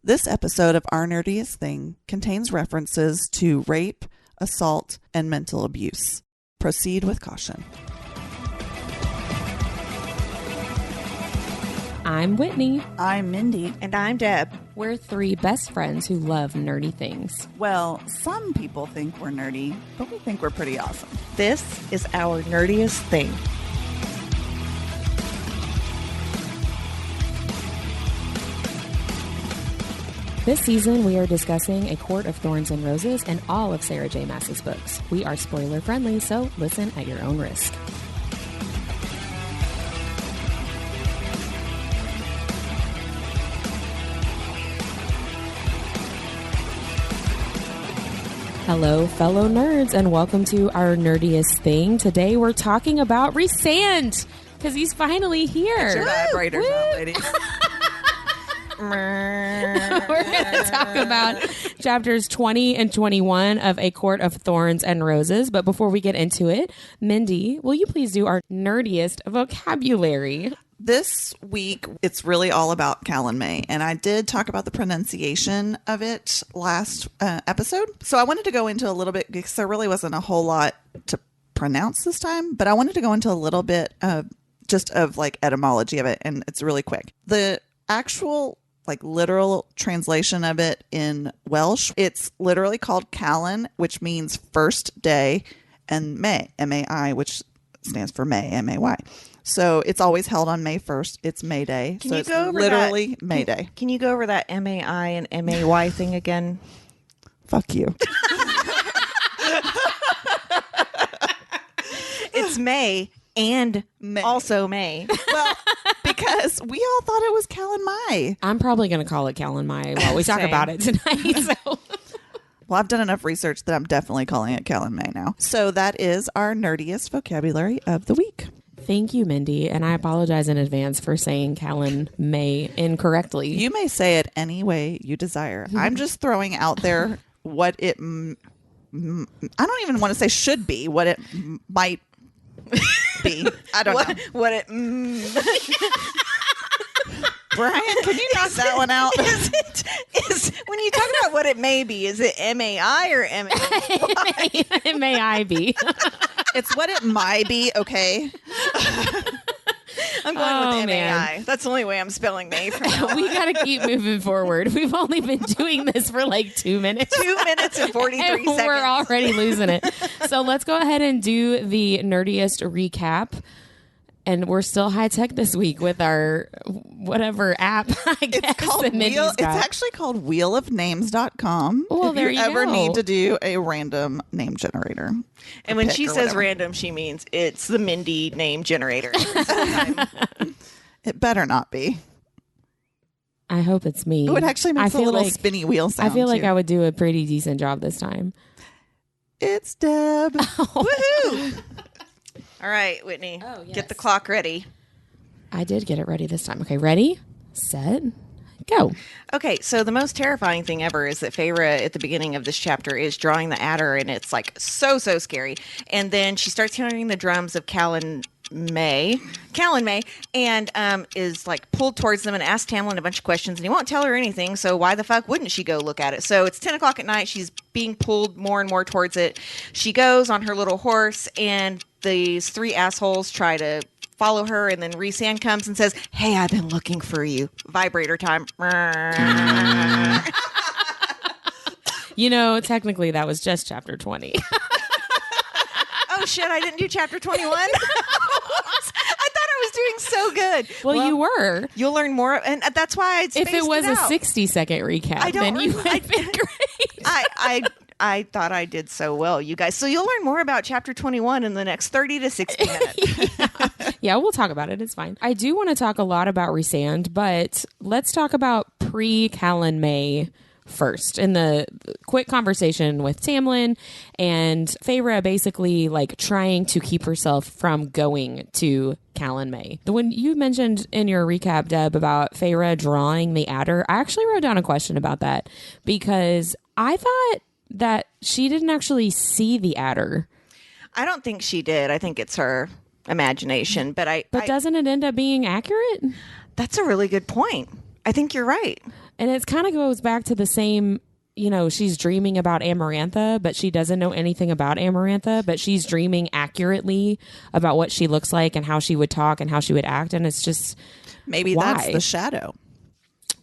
This episode of Our Nerdiest Thing contains references to rape, assault, and mental abuse. Proceed with caution. I'm Whitney. I'm Mindy. And I'm Deb. We're three best friends who love nerdy things. Well, some people think we're nerdy, but we think we're pretty awesome. This is Our Nerdiest Thing. This season, we are discussing A Court of Thorns and Roses and all of Sarah J. Maas's books. We are spoiler friendly, so listen at your own risk. Hello, fellow nerds, and welcome to Our Nerdiest Thing. Today, we're talking about Rhysand, because he's finally here. Get your vibrators out, ladies. We're going to talk about chapters 20 and 21 of A Court of Thorns and Roses. But before we get into it, Mindy, will you please do our nerdiest vocabulary? This week, it's really all about Calanmai, and I did talk about the pronunciation of it last episode. So I wanted to go into a little bit, because there really wasn't a whole lot to pronounce this time, but I wanted to go into a little bit of just of like etymology of it, and it's really quick. The actual literal translation of it in Welsh, it's literally called Calan, which means first day, and May, M-A-I, which stands for May, M-A-Y. So it's always held on May 1st. It's May Day. Can so you it's go over literally that? May Day. Can you go over that M-A-I and M-A-Y thing again? Fuck you. It's May and May. Also May. Well, because we all thought it was Calanmai. I'm probably going to call it Calanmai while we talk Same. about it tonight. So. Well, I've done enough research that I'm definitely calling it Calanmai now. So that is our nerdiest vocabulary of the week. Thank you, Mindy, and I apologize in advance for saying Calanmai incorrectly. You may say it any way you desire. I'm just throwing out there what it, I don't even want to say should be, what it might be. I don't know. What it... Brian, can you knock that one out? Is when you talk about what it may be, is it M-A-I or M-A-Y? May I be? It's what it might be, okay? I'm going with M-A-I. Man. That's the only way I'm spelling May from now on. We got to keep moving forward. We've only been doing this for like 2 minutes. 2 minutes and 43 And seconds. we're already losing it. So let's go ahead and do the nerdiest recap. And we're still high tech this week with our whatever app, I guess. It's called that Mindy's It's got. actually called wheelofnames.com. Well, if there you you ever go. need to do a random name generator. And when pick she or says whatever. random, she means it's the Mindy name generator. It better not be. I hope it's me. Oh, it actually makes a little spinny wheel sound. I feel like too. I would do a pretty decent job this time. It's Deb. Woohoo! All right, Whitney. Oh, yes. Get the clock ready. I did get it ready this time. Okay, ready, set, go. Okay, so the most terrifying thing ever is that Feyre at the beginning of this chapter is drawing the adder, and it's like so scary. And then she starts hearing the drums of Calanmai, and is like pulled towards them and asks Tamlin a bunch of questions, and he won't tell her anything. So why the fuck wouldn't she go look at it? So it's 10 o'clock at night. She's being pulled more and more towards it. She goes on her little horse, and these three assholes try to follow her, and then Rhysand comes and says, "Hey, I've been looking for you." Vibrator time. You know, technically that was just chapter 20. Oh shit, I didn't do chapter 21. I thought I was doing so good. Well, you were. You'll learn more, and that's why I spaced If it was a out. 60-second recap, I don't then you remember- would have been great. I thought I did so well, you guys. So you'll learn more about chapter 21 in the next 30 to 60 minutes. Yeah, we'll talk about it. It's fine. I do want to talk a lot about Rhysand, but let's talk about pre-Calanmai first. In the quick conversation with Tamlin and Feyre basically like trying to keep herself from going to Calanmai. When you mentioned in your recap, Deb, about Feyre drawing the adder, I actually wrote down a question about that because I thought that she didn't actually see the adder. I don't think she did. I think it's her imagination, but doesn't it end up being accurate? That's a really good point. I think you're right. And it kind of goes back to the same, she's dreaming about Amarantha, but she doesn't know anything about Amarantha, but she's dreaming accurately about what she looks like and how she would talk and how she would act. And it's just, maybe why? That's the shadow.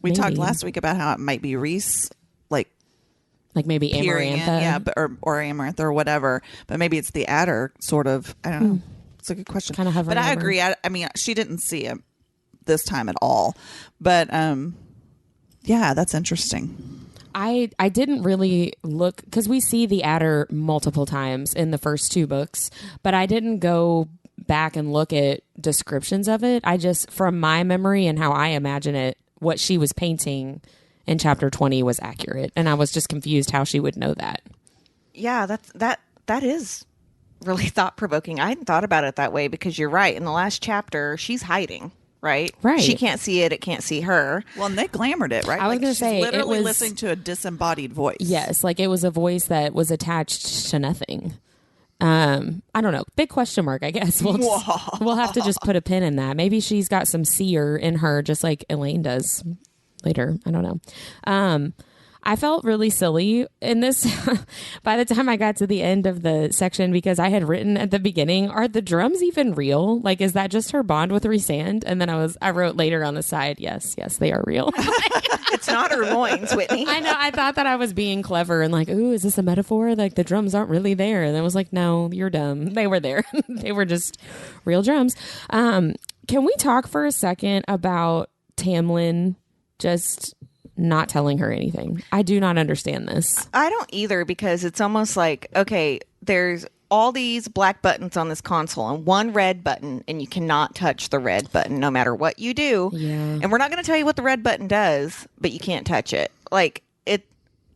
We talked last week about how it might be Rhys, like maybe Amarantha. or Amarantha or whatever. But maybe it's the adder, sort of. I don't know. It's a good question. Kind of hovering but I over. agree. I mean, she didn't see him this time at all. But yeah, that's interesting. I didn't really look, because we see the adder multiple times in the first 2 books, but I didn't go back and look at descriptions of it. I just, from my memory and how I imagine it, what she was painting in chapter 20 was accurate, and I was just confused how she would know that. Yeah, that is really thought-provoking. I hadn't thought about it that way, because you're right. In the last chapter, she's hiding. Right. She can't see it. It can't see her. Well, and they glamored it, right? I was going to say, literally it was listening to a disembodied voice. Yes, like it was a voice that was attached to nothing. I don't know. Big question mark, I guess. We'll have to just put a pin in that. Maybe she's got some seer in her, just like Elaine does later. I don't know. I felt really silly in this by the time I got to the end of the section, because I had written at the beginning, are the drums even real? Like, is that just her bond with Rhysand? And then I wrote later on the side, yes, they are real. It's not her loins, Whitney. I know. I thought that I was being clever and like, ooh, is this a metaphor? Like the drums aren't really there. And I was like, no, you're dumb. They were there. They were just real drums. Can we talk for a second about Tamlin just not telling her anything? I do not understand this. I don't either, because it's almost like, okay, there's all these black buttons on this console and one red button, and you cannot touch the red button no matter what you do. Yeah. And we're not going to tell you what the red button does, but you can't touch it. Like,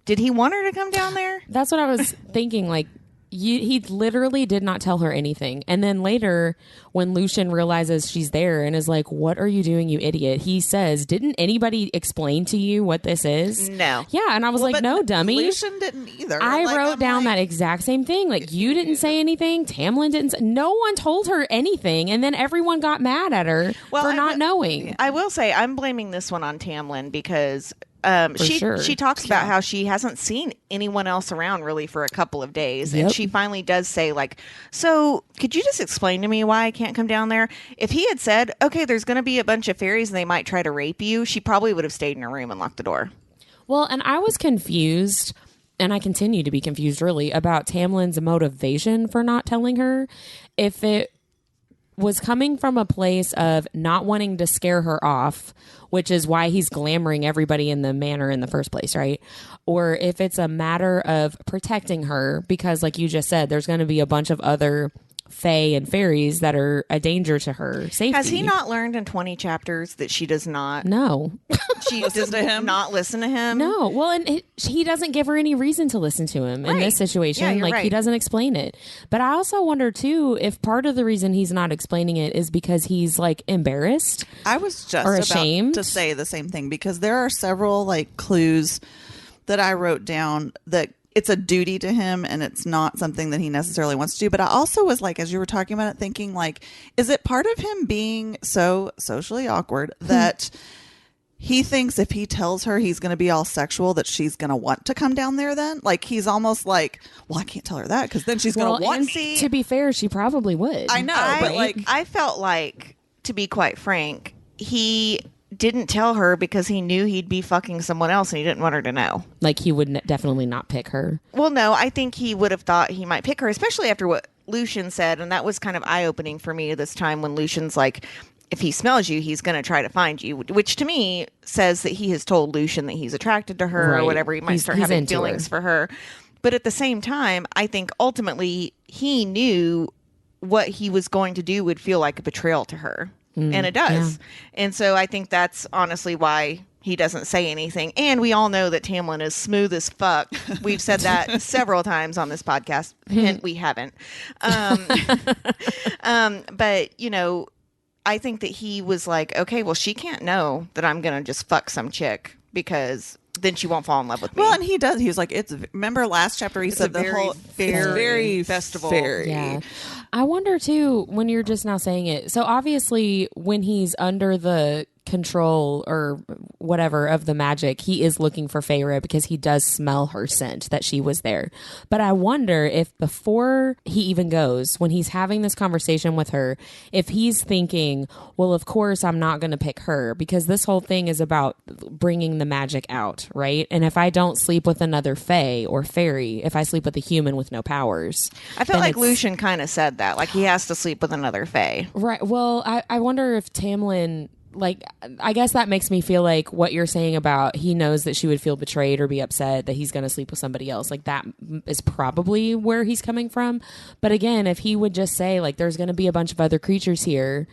did he want her to come down there? That's what I was thinking. Like, he literally did not tell her anything. And then later, when Lucien realizes she's there and is like, what are you doing, you idiot? He says, didn't anybody explain to you what this is? No. Yeah. And I was like, no, dummy. Lucien didn't either. I wrote down that exact same thing. Like, you didn't say anything. Tamlin didn't say, no one told her anything. And then everyone got mad at her for not knowing. I will say, I'm blaming this one on Tamlin, because sure. she talks about how she hasn't seen anyone else around really for a couple of days. Yep. And she finally does say, like, so could you just explain to me why I can't come down there? If he had said, okay, there's going to be a bunch of fairies and they might try to rape you, she probably would have stayed in her room and locked the door. Well, and I was confused, and I continue to be confused really, about Tamlin's motivation for not telling her. If it was coming from a place of not wanting to scare her off, which is why he's glamoring everybody in the manor in the first place, right? Or if it's a matter of protecting her, because like you just said, there's going to be a bunch of other fae and fairies that are a danger to her safety. Has he not learned in 20 chapters that she does not? No. She does not listen to him? No. Well, and he doesn't give her any reason to listen to him in this situation. Yeah, you're like, right. He doesn't explain it. But I also wonder, too, if part of the reason he's not explaining it is because he's, like, embarrassed. I was just or about ashamed to say the same thing, because there are several like clues that I wrote down that it's a duty to him and it's not something that he necessarily wants to do. But I also was like, as you were talking about it, thinking like, is it part of him being so socially awkward that he thinks if he tells her he's going to be all sexual that she's going to want to come down there then? Like, he's almost like, well, I can't tell her that because then she's going to want to. To be fair, she probably would. I know, but like, I felt like, to be quite frank, he didn't tell her because he knew he'd be fucking someone else and he didn't want her to know. Like, he would definitely not pick her. Well, no, I think he would have thought he might pick her, especially after what Lucien said. And that was kind of eye-opening for me this time when Lucian's like, if he smells you, he's going to try to find you, which to me says that he has told Lucien that he's attracted to her or whatever. He might start having feelings for her. But at the same time, I think ultimately he knew what he was going to do would feel like a betrayal to her. And it does. Yeah. And so I think that's honestly why he doesn't say anything. And we all know that Tamlin is smooth as fuck. We've said that several times on this podcast. Hint, we haven't. But, you know, I think that he was like, okay, well, she can't know that I'm going to just fuck some chick because then she won't fall in love with me. Well, and he does. He was like, remember last chapter he said the whole very festival. Yeah. I wonder too, when you're just now saying it. So obviously when he's under the control or whatever of the magic, he is looking for Feyre because he does smell her scent that she was there. But I wonder if before he even goes, when he's having this conversation with her, if he's thinking, well, of course I'm not going to pick her because this whole thing is about bringing the magic out, right? And if I don't sleep with another fae or fairy, if I sleep with a human with no powers. I feel like Lucian kind of said that, like he has to sleep with another fae. Right. Well, I wonder if Tamlin, like, I guess that makes me feel like what you're saying about he knows that she would feel betrayed or be upset that he's going to sleep with somebody else. Like, that is probably where he's coming from. But again, if he would just say, like, there's going to be a bunch of other creatures here,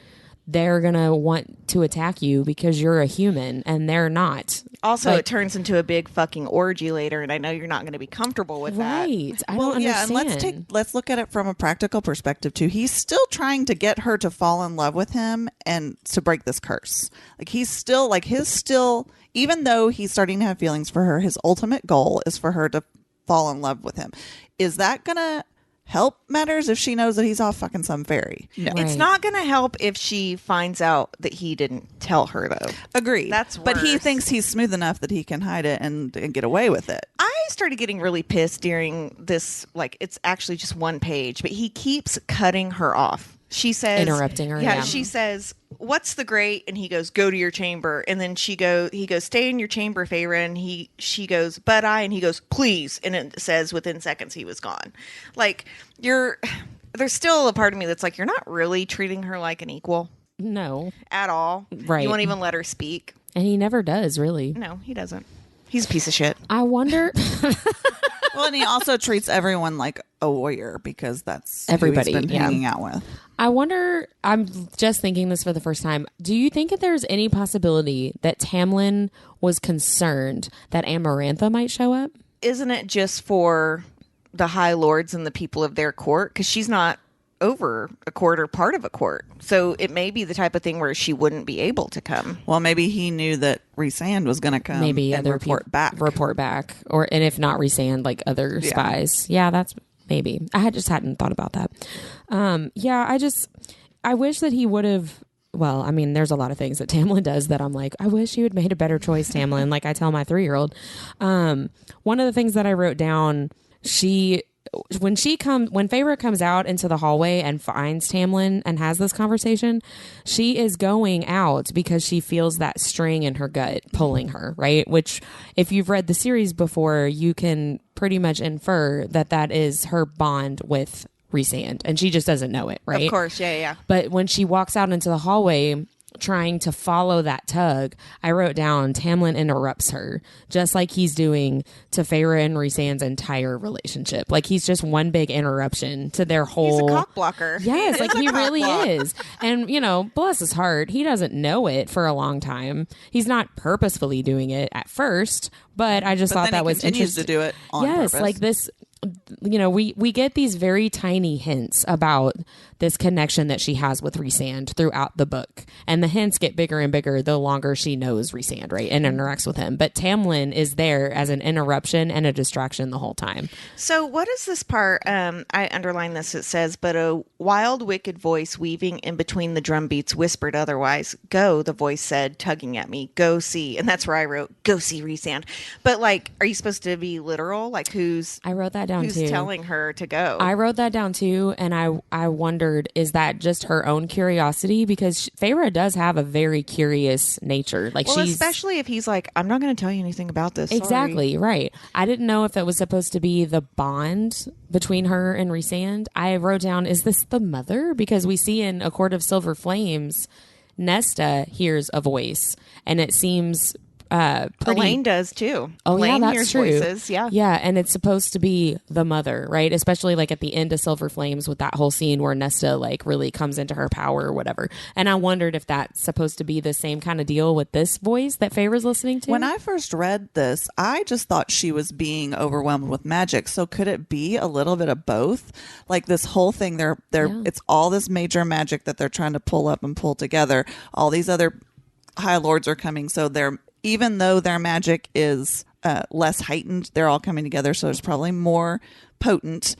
they're going to want to attack you because you're a human and they're not. Also, like, it turns into a big fucking orgy later, and I know you're not going to be comfortable with that. Right. I don't understand. And let's look at it from a practical perspective too. He's still trying to get her to fall in love with him and to break this curse. Like he's still even though he's starting to have feelings for her, his ultimate goal is for her to fall in love with him. Is that gonna help matters if she knows that he's off fucking some fairy? No. Right. It's not going to help if she finds out that he didn't tell her, though. Agreed. That's But he worse. thinks he's smooth enough that he can hide it and get away with it. I started getting really pissed during this, like, it's actually just one page, but he keeps cutting her off. She says... Interrupting her, yeah. She says, what's the great? And he goes, go to your chamber. And then he goes, stay in your chamber, Feyre. And she goes, but and he goes, please. And it says within seconds he was gone. Like, there's still a part of me that's like, you're not really treating her like an equal. No. At all. Right. You won't even let her speak. And he never does, really. No, he doesn't. He's a piece of shit. I wonder... Well, and he also treats everyone like a warrior because that's everybody who he's been hanging out with. I wonder, I'm just thinking this for the first time. Do you think that there's any possibility that Tamlin was concerned that Amarantha might show up? Isn't it just for the High Lords and the people of their court? Because she's not over a court or part of a court. So it may be the type of thing where she wouldn't be able to come. Well, maybe he knew that Rhysand was going to come Maybe and other report back. Report back. And if not Rhysand, like other spies. Yeah, that's maybe. I just hadn't thought about that. I wish that he would have. Well, I mean, there's a lot of things that Tamlin does that I'm like, I wish you had made a better choice, Tamlin. Like I tell my 3-year-old. One of the things that I wrote down, when Feyre comes out into the hallway and finds Tamlin and has this conversation, she is going out because she feels that string in her gut pulling her, right? Which, if you've read the series before, you can pretty much infer that is her bond with Rhysand, and she just doesn't know it, right? Of course, yeah. But when she walks out into the hallway trying to follow that tug, I wrote down Tamlin interrupts her, just like he's doing to Feyre and Rhysand's entire relationship. Like he's just one big interruption to their whole... He's a cock blocker. Yes, like he really is. And, bless his heart, he doesn't know it for a long time. He's not purposefully doing it at first, but I just thought that was interesting. To do it on purpose. Like this... we get these very tiny hints about this connection that she has with Rhysand throughout the book, and the hints get bigger and bigger the longer she knows Rhysand, right, and interacts with him. But Tamlin is there as an interruption and a distraction the whole time. So what is this part? I underlined this. It says, but a wild, wicked voice weaving in between the drum beats whispered otherwise. Go, the voice said, tugging at me. Go see. And that's where I wrote, go see Rhysand. But like, are you supposed to be literal? Like I wrote that down who's too. telling her to go? I wrote that down too, and I wondered, is that just her own curiosity? Because Feyre does have a very curious nature. Like especially if he's like, I'm not going to tell you anything about this. Exactly, Sorry. right. I didn't know if that was supposed to be the bond between her and Rhysand. I wrote down, is this the mother? Because we see in A Court of Silver Flames, Nesta hears a voice, and it seems... Elaine does too. Oh, Elaine yeah, that's hears true. Voices, yeah. Yeah, and it's supposed to be the mother, right? Especially like at the end of Silver Flames with that whole scene where Nesta like really comes into her power or whatever. And I wondered if that's supposed to be the same kind of deal with this voice that Feyre's listening to. When I first read this, I just thought she was being overwhelmed with magic. So could it be a little bit of both? Like this whole thing, it's all this major magic that they're trying to pull up and pull together. All these other High Lords are coming, so even though their magic is less heightened, they're all coming together, so it's probably more potent.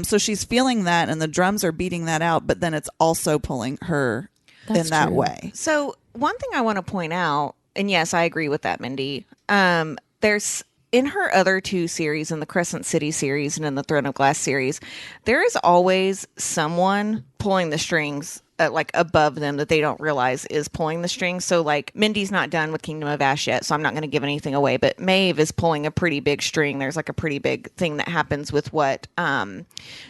So she's feeling that, and the drums are beating that out, but then it's also pulling her in that way. So one thing I want to point out, and yes, I agree with that, Mindy. There's in her other 2 series, in the Crescent City series and in the Throne of Glass series, there is always someone pulling the strings like above them that they don't realize is pulling the strings. So like Mindy's not done with Kingdom of Ash yet, so I'm not going to give anything away, but Maeve is pulling a pretty big string. There's like a pretty big thing that happens with what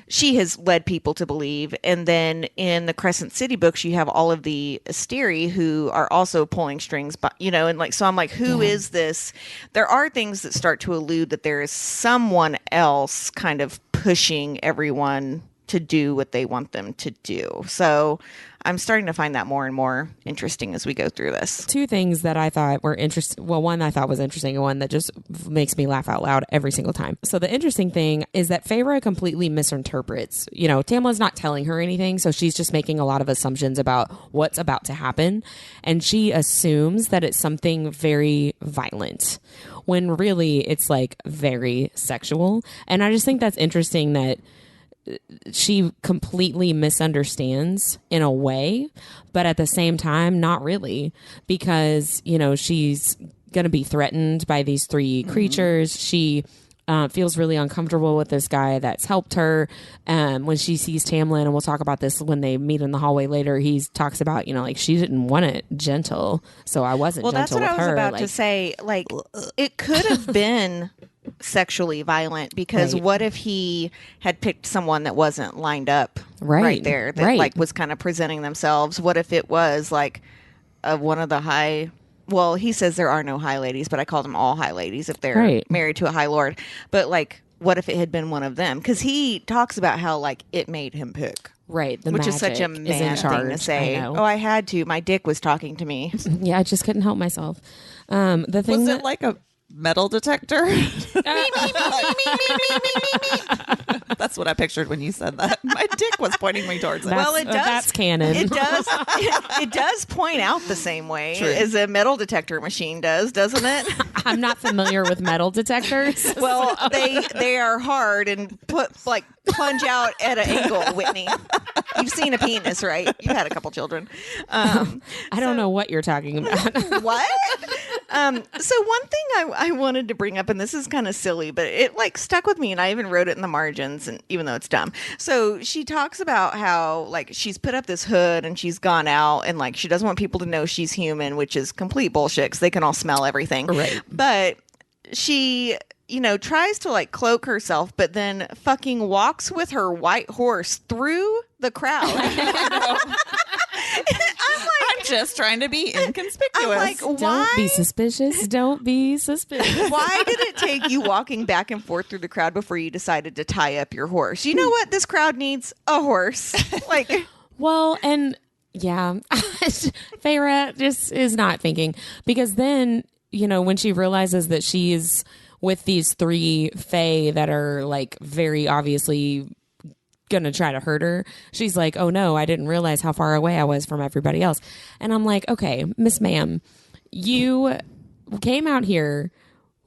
she has led people to believe. And then in the Crescent City books, you have all of the Asteri who are also pulling strings, but and like, so I'm like, who is this? There are things that start to allude that there is someone else kind of pushing everyone to do what they want them to do. So I'm starting to find that more and more interesting as we go through this. 2 things that I thought were interesting. Well, one I thought was interesting and one that just makes me laugh out loud every single time. So the interesting thing is that Feyre completely misinterprets. Tamlin's not telling her anything, so she's just making a lot of assumptions about what's about to happen. And she assumes that it's something very violent, when really it's like very sexual. And I just think that's interesting that she completely misunderstands in a way, but at the same time, not really, because, she's going to be threatened by these 3 creatures. She feels really uncomfortable with this guy that's helped her. When she sees Tamlin, and we'll talk about this when they meet in the hallway later, he talks about, like, she didn't want it gentle, so I wasn't gentle with her. Well, that's what I was about to say. Like, it could have been sexually violent, because what if he had picked someone that wasn't lined up right there, that like was kind of presenting themselves? What if it was like one of the high, well, he says there are no high ladies, but I call them all high ladies if they're married to a high lord. But like, what if it had been one of them? Because he talks about how like it made him pick. Right. Which is such a man thing to say. Oh, I had to. My dick was talking to me. Yeah, I just couldn't help myself. The thing was it like a metal detector? That's what I pictured when you said that. My dick was pointing me towards it. Well, it does. That's canon. It does. It does point out the same way as a metal detector machine does, doesn't it? I'm not familiar with metal detectors. Well, they are hard and plunge out at an angle. Whitney, you've seen a penis, right? You've had a couple children. I don't know what you're talking about. What? So one thing I wanted to bring up, and this is kind of silly, but it like stuck with me, and I even wrote it in the margins, and even though it's dumb. So she talks about how like she's put up this hood and she's gone out, and like she doesn't want people to know she's human, which is complete bullshit because they can all smell everything. Right. But she, tries to like cloak herself, but then fucking walks with her white horse through the crowd. I'm just trying to be inconspicuous. I'm like, why? Don't be suspicious. Don't be suspicious. Why did it take you walking back and forth through the crowd before you decided to tie up your horse? You know what? This crowd needs a horse. Like, well, and yeah, Feyre just is not thinking, because then, when she realizes that she's with these 3 fae that are like very obviously gonna try to hurt her, she's like, oh no, I didn't realize how far away I was from everybody else. And I'm like, okay, Miss Ma'am, you came out here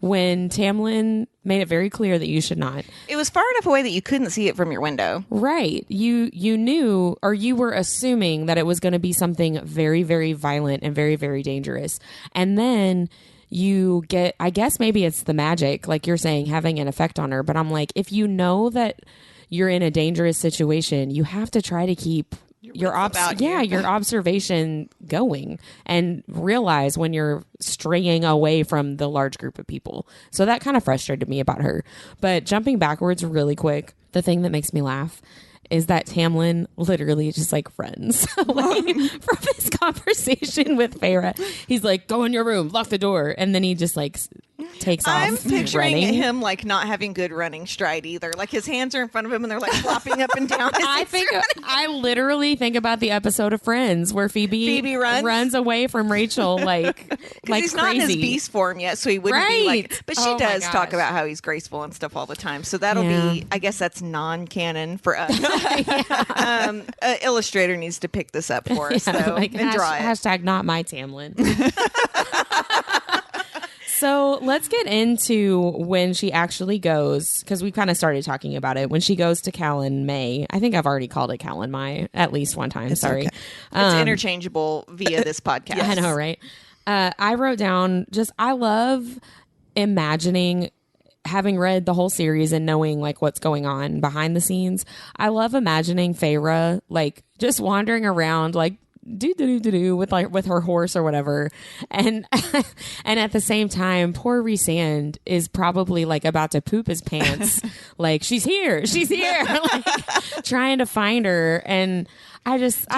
when Tamlin made it very clear that you should not. It was far enough away that you couldn't see it from your window. Right. You knew, or you were assuming that it was going to be something very, very violent and very, very dangerous. And then you get, I guess maybe it's the magic, like you're saying, having an effect on her. But I'm like, if you know that you're in a dangerous situation, you have to try to keep your observation going and realize when you're straying away from the large group of people. So that kind of frustrated me about her. But jumping backwards really quick, the thing that makes me laugh is that Tamlin literally just like runs away from his conversation with Feyre. He's like, go in your room, lock the door. And then he just like takes off. I'm picturing him like not having good running stride either. Like his hands are in front of him and they're like flopping up and down. I literally think about the episode of Friends where Phoebe runs away from Rachel like he's crazy. Not in his beast form yet, so he wouldn't be like. But she does talk about how he's graceful and stuff all the time. So that'll be, I guess that's non-canon for us. Illustrator needs to pick this up for us though, and draw it. Hashtag not my Tamlin. So let's get into when she actually goes, because we kind of started talking about it. When she goes to Calanmai, I think I've already called it Calanmai at least one time. Sorry. Okay. It's interchangeable via this podcast. Yeah, I know, right? I wrote down I love imagining, having read the whole series and knowing like what's going on behind the scenes. I love imagining Feyre like just wandering around like do with her horse or whatever, and and at the same time poor Rhysand is probably like about to poop his pants like she's here like trying to find her. And I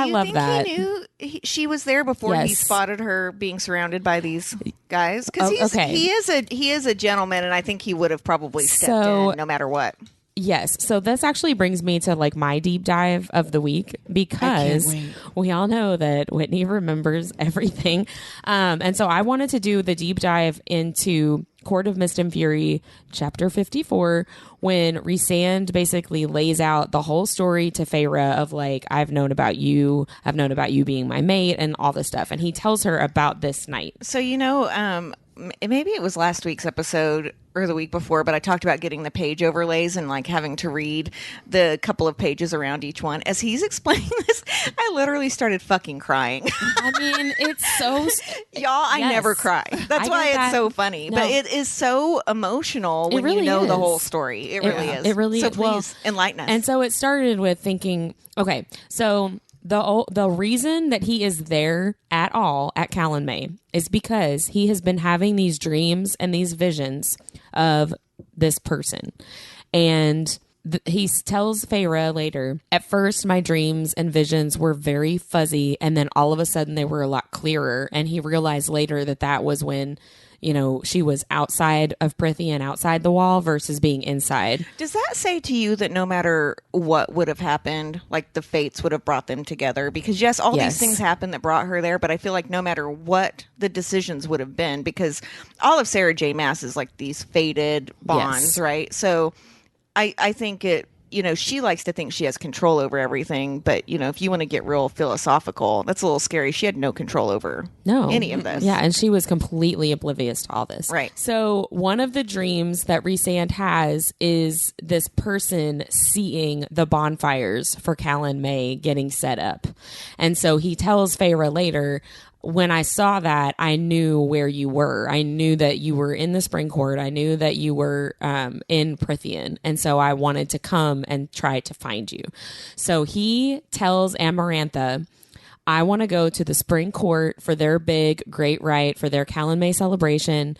love that. He knew she was there before he spotted her being surrounded by these guys? Because he is a gentleman, and I think he would have probably stepped in no matter what. Yes. So this actually brings me to like my deep dive of the week, because we all know that Whitney remembers everything. And so I wanted to do the deep dive into Court of Mist and Fury, chapter 54, when Rhysand basically lays out the whole story to Feyre of like, I've known about you being my mate and all this stuff. And he tells her about this night. So, maybe it was last week's episode or the week before, but I talked about getting the page overlays and like having to read the couple of pages around each one. As he's explaining this, I literally started fucking crying. I mean, it's so... Y'all, I never cry. That's why it's so funny. No. But it is so emotional when you know the whole story. It really is. It really is. So please enlighten us. And so it started with thinking, okay, so... The reason that he is there at all at Calanmai is because he has been having these dreams and these visions of this person. And he tells Feyre later, at first my dreams and visions were very fuzzy, and then all of a sudden they were a lot clearer. And he realized later that was when, she was outside of Prythian, outside the wall versus being inside. Does that say to you that no matter what would have happened, like the fates would have brought them together? Because yes, these things happened that brought her there, but I feel like no matter what the decisions would have been, because all of Sarah J. Maas is like these fated bonds, right? So I think she likes to think she has control over everything, but if you want to get real philosophical, that's a little scary. She had no control over any of this. Yeah, and she was completely oblivious to all this. Right. So one of the dreams that Rhysand has is this person seeing the bonfires for Calanmai getting set up. And so he tells Feyre later, when I saw that, I knew where you were. I knew that you were in the Spring Court. I knew that you were in Prythian. And so I wanted to come and try to find you. So he tells Amarantha, I want to go to the Spring Court for their big great rite, for their Calanmai celebration.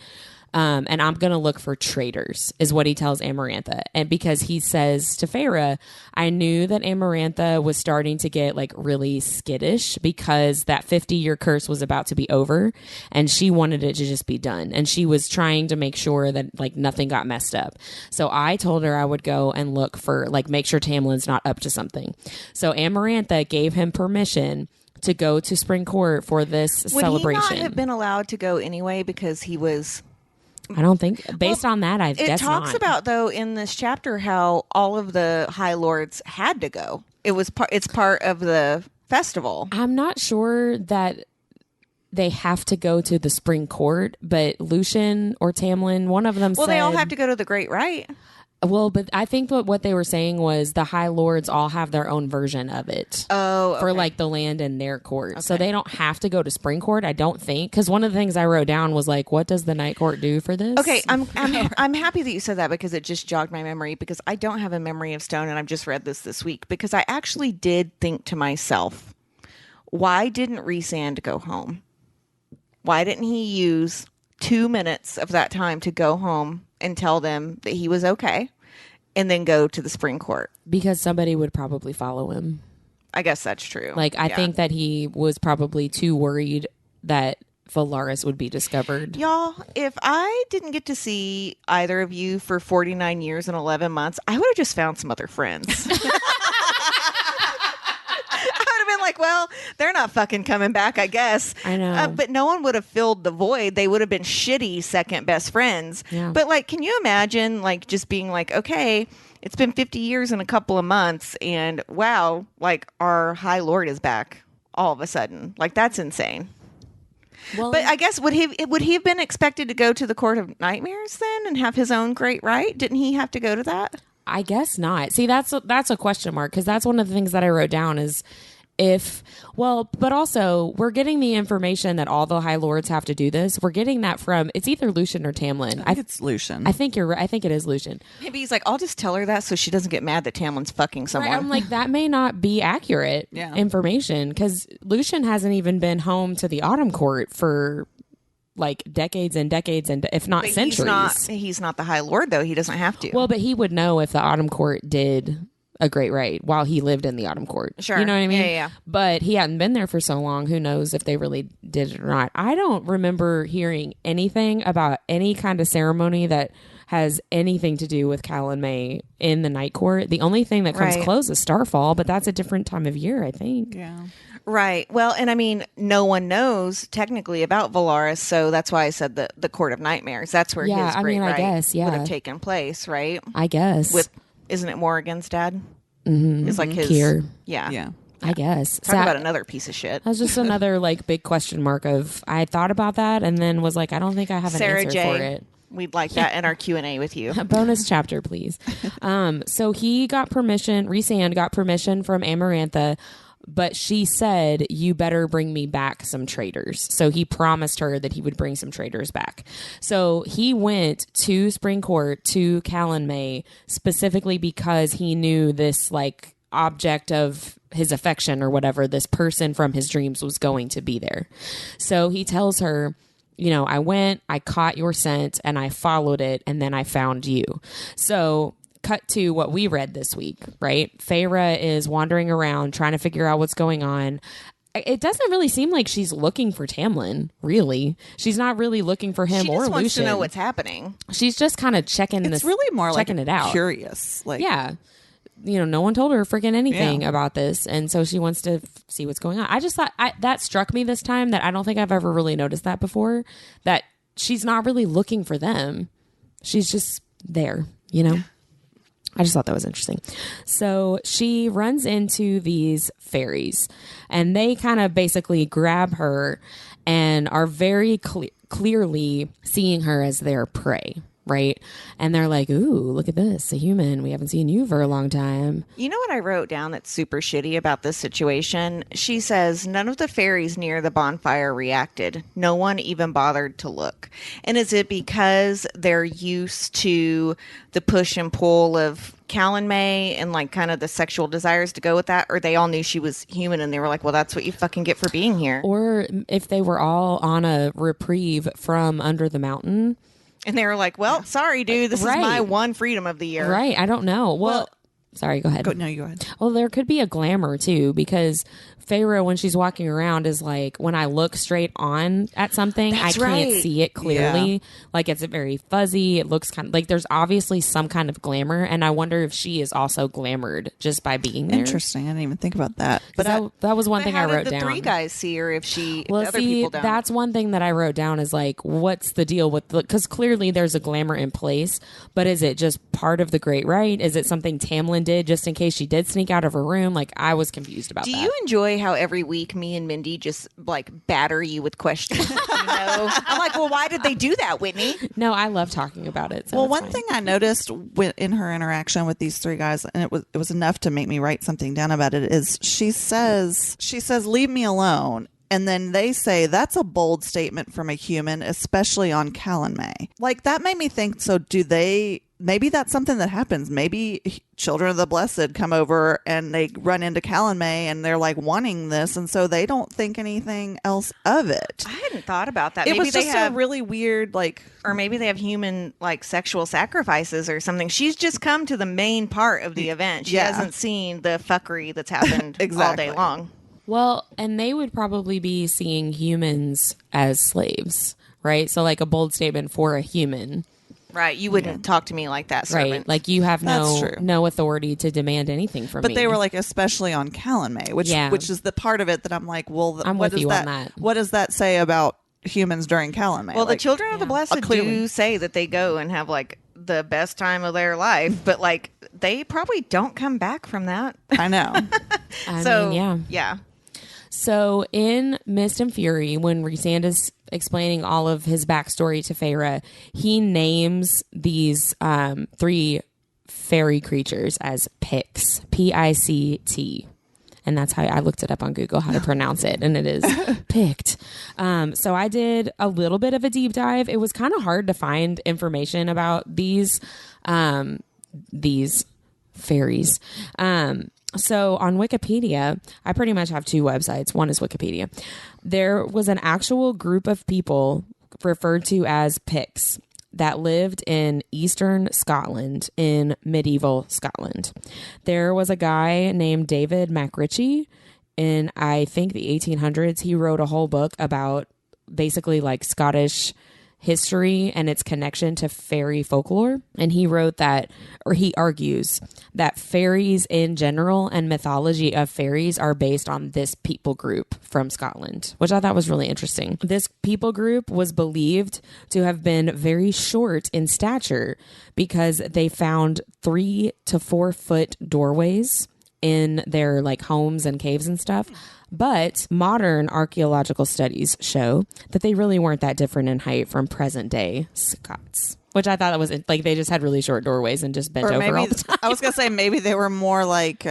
And I'm going to look for traitors, is what he tells Amarantha. And because he says to Feyre, I knew that Amarantha was starting to get like really skittish because that 50-year curse was about to be over and she wanted it to just be done. And she was trying to make sure that like nothing got messed up. So I told her I would go and look for like, make sure Tamlin's not up to something. So Amarantha gave him permission to go to Spring Court for this celebration. Would he not have been allowed to go anyway because he was... I don't think, based on that, I guess not. It talks about, though, in this chapter how all of the High Lords had to go. It's part of the festival. I'm not sure that they have to go to the Spring Court, but Lucien or Tamlin, one of them said... Well, they all have to go to the Great Rite. Well, but I think what they were saying was the High Lords all have their own version of it. Oh, okay. For like the land in their court. Okay. So they don't have to go to Spring Court, I don't think. Because one of the things I wrote down was like, what does the Night Court do for this? Okay, I'm happy that you said that because it just jogged my memory, because I don't have a memory of stone, and I've just read this week, because I actually did think to myself, why didn't Rhysand go home? Why didn't he use 2 minutes of that time to go home and tell them that he was okay and then go to the Spring Court? Because somebody would probably follow him. I guess that's true. Like, I think that he was probably too worried that Valaris would be discovered. Y'all, if I didn't get to see either of you for 49 years and 11 months, I would have just found some other friends. Like, well, they're not fucking coming back, I guess. I know. But no one would have filled the void. They would have been shitty second best friends. Yeah. But like, can you imagine like just being like, okay, it's been 50 years and a couple of months, and wow, like our High Lord is back all of a sudden. Like, that's insane. Well, But I guess would he have been expected to go to the Court of Nightmares then and have his own great rite? Didn't he have to go to that? I guess not. See, that's a question mark, because that's one of the things that I wrote down is but also we're getting the information that all the High Lords have to do this. We're getting that from, it's either Lucien or Tamlin. I think it's Lucien. I think you're right. I think it is Lucien. Maybe he's like, I'll just tell her that so she doesn't get mad that Tamlin's fucking someone. Right, I'm like, that may not be accurate information, because Lucien hasn't even been home to the Autumn Court for like decades and decades, and if not centuries. He's not the High Lord, though. He doesn't have to. Well, but he would know if the Autumn Court did a great rite while he lived in the Autumn Court. Sure. You know what I mean? Yeah. But he hadn't been there for so long. Who knows if they really did it or not. I don't remember hearing anything about any kind of ceremony that has anything to do with Calanmai in the Night Court. The only thing that comes close is Starfall, but that's a different time of year, I think. Yeah. Right. Well, and I mean, no one knows technically about Valaris, so that's why I said the Court of Nightmares. That's where his great rite I guess, would have taken place, right? I guess. Isn't it Morrigan's dad? Mm-hmm. It's like his... Kier. Yeah. I guess. Talk about another piece of shit. That's just another like big question mark of, I thought about that and then was like, I don't think I have an answer for it. We'd like that in our Q&A with you. A bonus chapter, please. So he got permission, Rhysand got permission from Amarantha, but she said, you better bring me back some traitors. So he promised her that he would bring some traitors back. So he went to Spring Court, to Calanmai, specifically because he knew this like object of his affection or whatever, this person from his dreams was going to be there. So he tells her, you know, I went, I caught your scent and I followed it and then I found you. So cut to what we read this week, right? Feyre is wandering around trying to figure out what's going on. It doesn't really seem like she's looking for Tamlin, really. She's not really looking for him or Lucien. She just wants to know what's happening. She's just kind of checking It's really more checking like it out. Curious. Like, yeah. You know, no one told her freaking anything about this. And so she wants to see what's going on. I just thought that struck me this time, that I don't think I've ever really noticed that before, that she's not really looking for them. She's just there, you know? I just thought that was interesting. So she runs into these fairies and they kind of basically grab her and are very clearly seeing her as their prey. Right. And they're like, ooh, look at this, a human. We haven't seen you for a long time. You know what I wrote down that's super shitty about this situation? She says, none of the fairies near the bonfire reacted. No one even bothered to look. And is it because they're used to the push and pull of Calanmai and like kind of the sexual desires to go with that? Or they all knew she was human and they were like, well, that's what you fucking get for being here. Or if they were all on a reprieve from under the mountain. And they were like, well, sorry, dude, this is my one freedom of the year. Right. I don't know. Well, sorry, go ahead. No, you go ahead. Well, there could be a glamour, too, because Feyre, when she's walking around, is like, when I look straight on at something, I can't see it clearly. Yeah. Like, it's very fuzzy. It looks kind of like there's obviously some kind of glamour. And I wonder if she is also glamored just by being there. Interesting. I didn't even think about that. But that was one thing I wrote down. The three guys see her if she, well, if other people don't. That's one thing that I wrote down is like, what's the deal with, because clearly there's a glamour in place, but is it just part of the Great Rite? Is it something Tamlin did just in case she did sneak out of her room? Like, I was confused about that. Do you enjoy how every week me and Mindy just like batter you with questions? You know? I'm like, well, why did they do that, Whitney? No, I love talking about it. So well, one thing I noticed in her interaction with these three guys, and it was enough to make me write something down about it, is she says, leave me alone. And then they say, that's a bold statement from a human, especially on Calanmai. Like, that made me think, so maybe that's something that happens. Maybe children of the blessed come over and they run into Calanmai and they're like wanting this. And so they don't think anything else of it. I hadn't thought about that. It was just a really weird, like... Or maybe they have human, like, sexual sacrifices or something. She's just come to the main part of the event. She hasn't seen the fuckery that's happened all day long. Well, and they would probably be seeing humans as slaves, right? So like a bold statement for a human. Right. You wouldn't talk to me like that, servant. Right. Like you have no authority to demand anything from me. But they were like, especially on Calanmai, which is the part of it that I'm like, well, I'm with you on that. What does that say about humans during Calanmai? Well, like, the children of the blessed do say that they go and have like the best time of their life, but like they probably don't come back from that. I know. I mean, yeah. So in Mist and Fury, when Rhysand is explaining all of his backstory to Feyre, he names these 3 fairy creatures as Pict, Pict. And that's how I looked it up on Google how to pronounce it. And it is Pict. So I did a little bit of a deep dive. It was kind of hard to find information about these fairies. So on Wikipedia, I pretty much have 2 websites. One is Wikipedia. There was an actual group of people referred to as Picts that lived in eastern Scotland, in medieval Scotland. There was a guy named David MacRitchie in, I think, the 1800s. He wrote a whole book about basically like Scottish history and its connection to fairy folklore. And he wrote that, or he argues that fairies in general and mythology of fairies are based on this people group from Scotland, which I thought was really interesting. This people group was believed to have been very short in stature because they found 3 to 4 foot doorways in their like homes and caves and stuff. But modern archaeological studies show that they really weren't that different in height from present day Scots, which I thought that was like they just had really short doorways and just bent over all the time. I was going to say maybe they were more like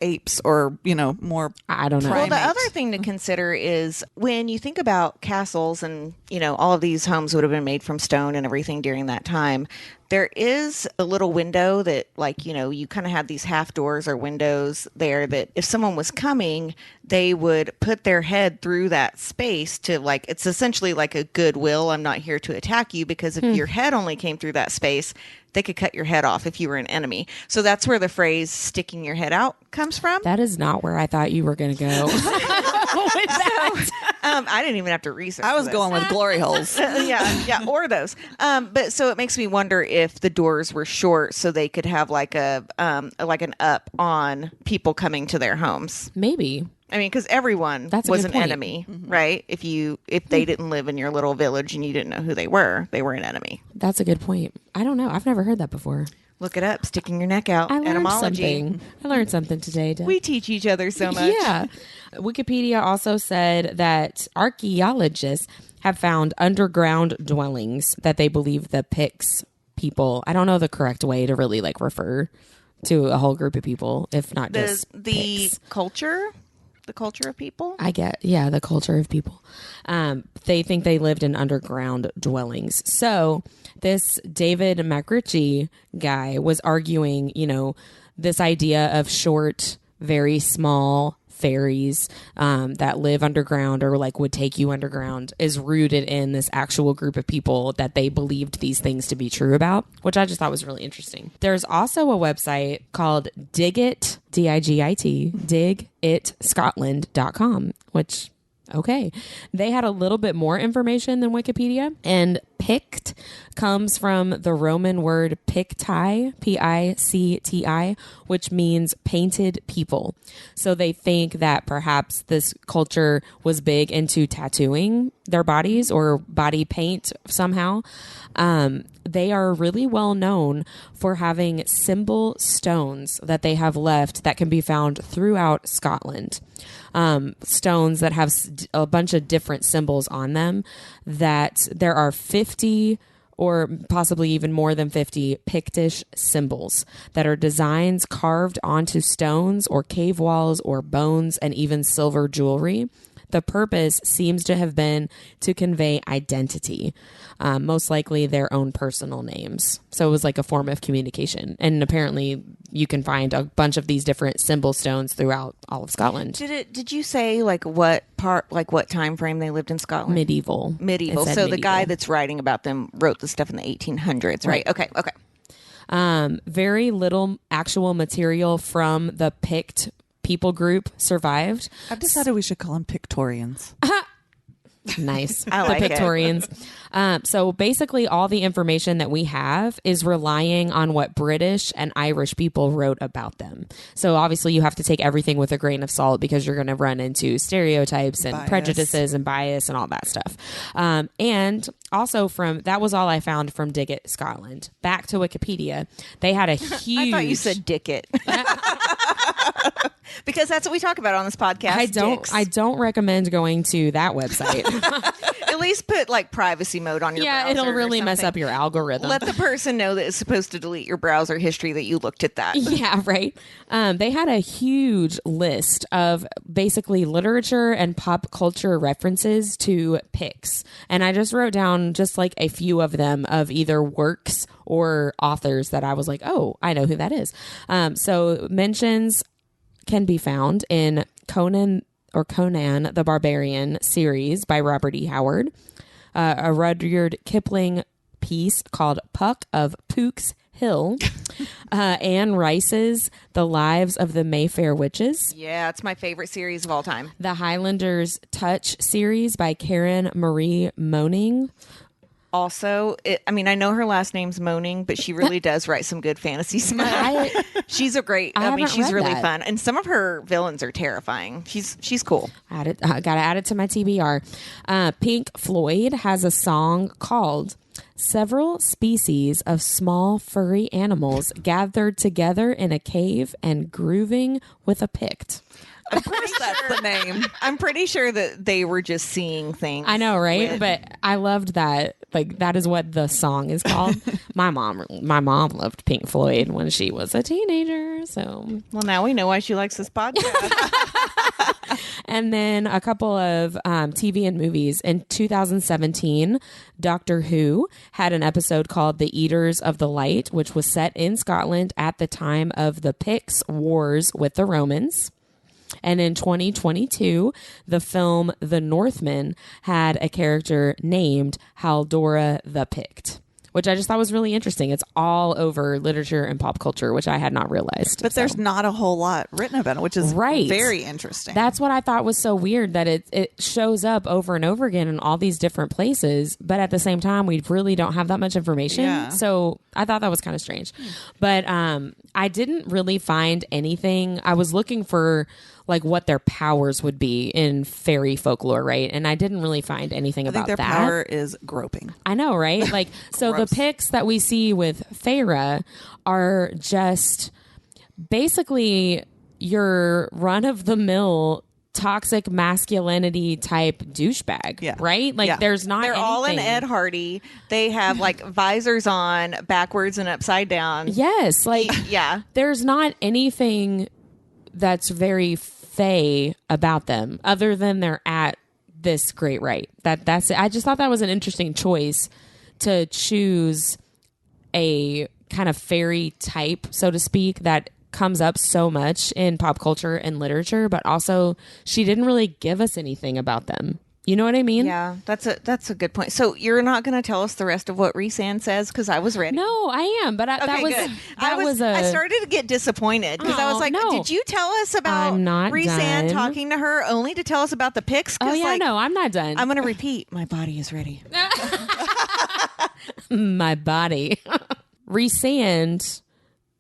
apes or, more. I don't know. Well, the other thing to consider is when you think about castles and, all of these homes would have been made from stone and everything during that time. There is a little window that you kind of have these half doors or windows there that if someone was coming, they would put their head through that space to it's essentially like a goodwill. I'm not here to attack you, because if your head only came through that space, they could cut your head off if you were an enemy. So that's where the phrase sticking your head out comes from. That is not where I thought you were going to go. With that. I didn't even have to research. I was going with glory holes. yeah, or those. But so it makes me wonder if the doors were short so they could have like an up on people coming to their homes. Maybe. I mean, because everyone was an enemy, right? If they didn't live in your little village and you didn't know who they were an enemy. That's a good point. I don't know. I've never heard that before. Look it up. Sticking your neck out. I learned Etymology. something. I learned something today, Deb. We teach each other so much. Yeah. Wikipedia also said that archaeologists have found underground dwellings that they believe the Picts people. I don't know the correct way to really refer to a whole group of people, if not just the Picts. culture. The culture of people? The culture of people. They think they lived in underground dwellings. So this David MacRitchie guy was arguing, this idea of short, very small fairies that live underground or would take you underground is rooted in this actual group of people that they believed these things to be true about, which I just thought was really interesting. There's also a website called Digit, D-I-G-I-T, digitscotland.com, which, okay. They had a little bit more information than Wikipedia, and Pict comes from the Roman word picti, P-I-C-T-I, which means painted people. So they think that perhaps this culture was big into tattooing their bodies or body paint somehow. They are really well known for having symbol stones that they have left that can be found throughout Scotland. Stones that have a bunch of different symbols on them, that there are 50 or possibly even more than 50 Pictish symbols that are designs carved onto stones or cave walls or bones and even silver jewelry. The purpose seems to have been to convey identity, most likely their own personal names. So it was like a form of communication. And apparently you can find a bunch of these different symbol stones throughout all of Scotland. Did you say what time frame they lived in Scotland? Medieval. So the guy that's writing about them wrote the stuff in the 1800s, right? Okay. Very little actual material from the Pict people group survived. I've decided we should call them Pictorians. Nice. I like the Pictorians. So basically all the information that we have is relying on what British and Irish people wrote about them. So obviously you have to take everything with a grain of salt because you're going to run into stereotypes and prejudices and bias and all that stuff. And also that was all I found from Digit Scotland. Back to Wikipedia. They had a huge... I thought you said Dickit. Because that's what we talk about on this podcast. I don't recommend going to that website. At least put like privacy mode on your browser. It'll really or mess something. up your algorithm. Let the person know that it's supposed to delete your browser history that you looked at that. Yeah, right. They had a huge list of basically literature and pop culture references to Picts. And I just wrote down just like a few of them of either works or authors that I was like, oh, I know who that is. So mentions can be found in Conan the Barbarian series by Robert E. Howard, a Rudyard Kipling piece called Puck of Pook's Hill, Anne Rice's The Lives of the Mayfair Witches. Yeah, it's my favorite series of all time. The Highlanders Touch series by Karen Marie Moning. Also, I know her last name's Moaning, but she really does write some good fantasy stuff. She's a great. She's really fun, and some of her villains are terrifying. She's cool. Gotta add it to my TBR. Pink Floyd has a song called "Several Species of Small Furry Animals Gathered Together in a Cave and Grooving with a Pict." Of course, that's the name. I'm pretty sure that they were just seeing things. I know, right? But I loved that. Like, that is what the song is called. My mom loved Pink Floyd when she was a teenager. So, well, now we know why she likes this podcast. And then a couple of TV and movies. In 2017, Doctor Who had an episode called The Eaters of the Light, which was set in Scotland at the time of the Picts' wars with the Romans. And in 2022, the film The Northman had a character named Haldora the Pict, which I just thought was really interesting. It's all over literature and pop culture, which I had not realized. But there's not a whole lot written about it, which is very interesting. That's what I thought was so weird, that it shows up over and over again in all these different places. But at the same time, we really don't have that much information. Yeah. So I thought that was kind of strange. But I didn't really find anything. I was looking for like what their powers would be in fairy folklore, right? And I didn't really find anything about that. Their power is groping. I know, right? Like, so the Picts that we see with Feyre are just basically your run-of-the-mill toxic masculinity type douchebag, right? Like, there's not They're anything. all in Ed Hardy. They have like visors on backwards and upside down. Yes, like, there's not anything that's very fey about them other than they're at this great rite. That's it. I just thought that was an interesting choice to choose a kind of fairy type, so to speak, that comes up so much in pop culture and literature, but also she didn't really give us anything about them. You know what I mean? Yeah, that's a good point. So you're not going to tell us the rest of what Rhysand says, because I was ready. No, I am, but that was good. I I started to get disappointed because I was like, no. did you tell us about Rhysand talking to her only to tell us about the Picts? Oh yeah, no, I'm not done. I'm going to repeat. My body is ready. My body. Rhysand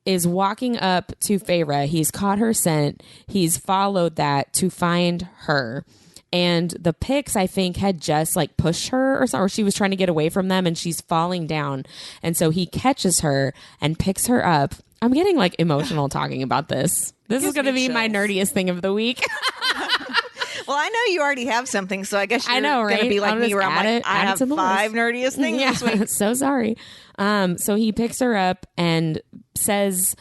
is walking up to Feyre. He's caught her scent. He's followed that to find her. And the Picts, I think, had just like pushed her or she was trying to get away from them and she's falling down. And so he catches her and picks her up. I'm getting like emotional talking about this. This is going to be my nerdiest thing of the week. Well, I know you already have something, so I guess you're right? going to be like me where I'm like, I have 5 nerdiest things this week. So sorry. So he picks her up and says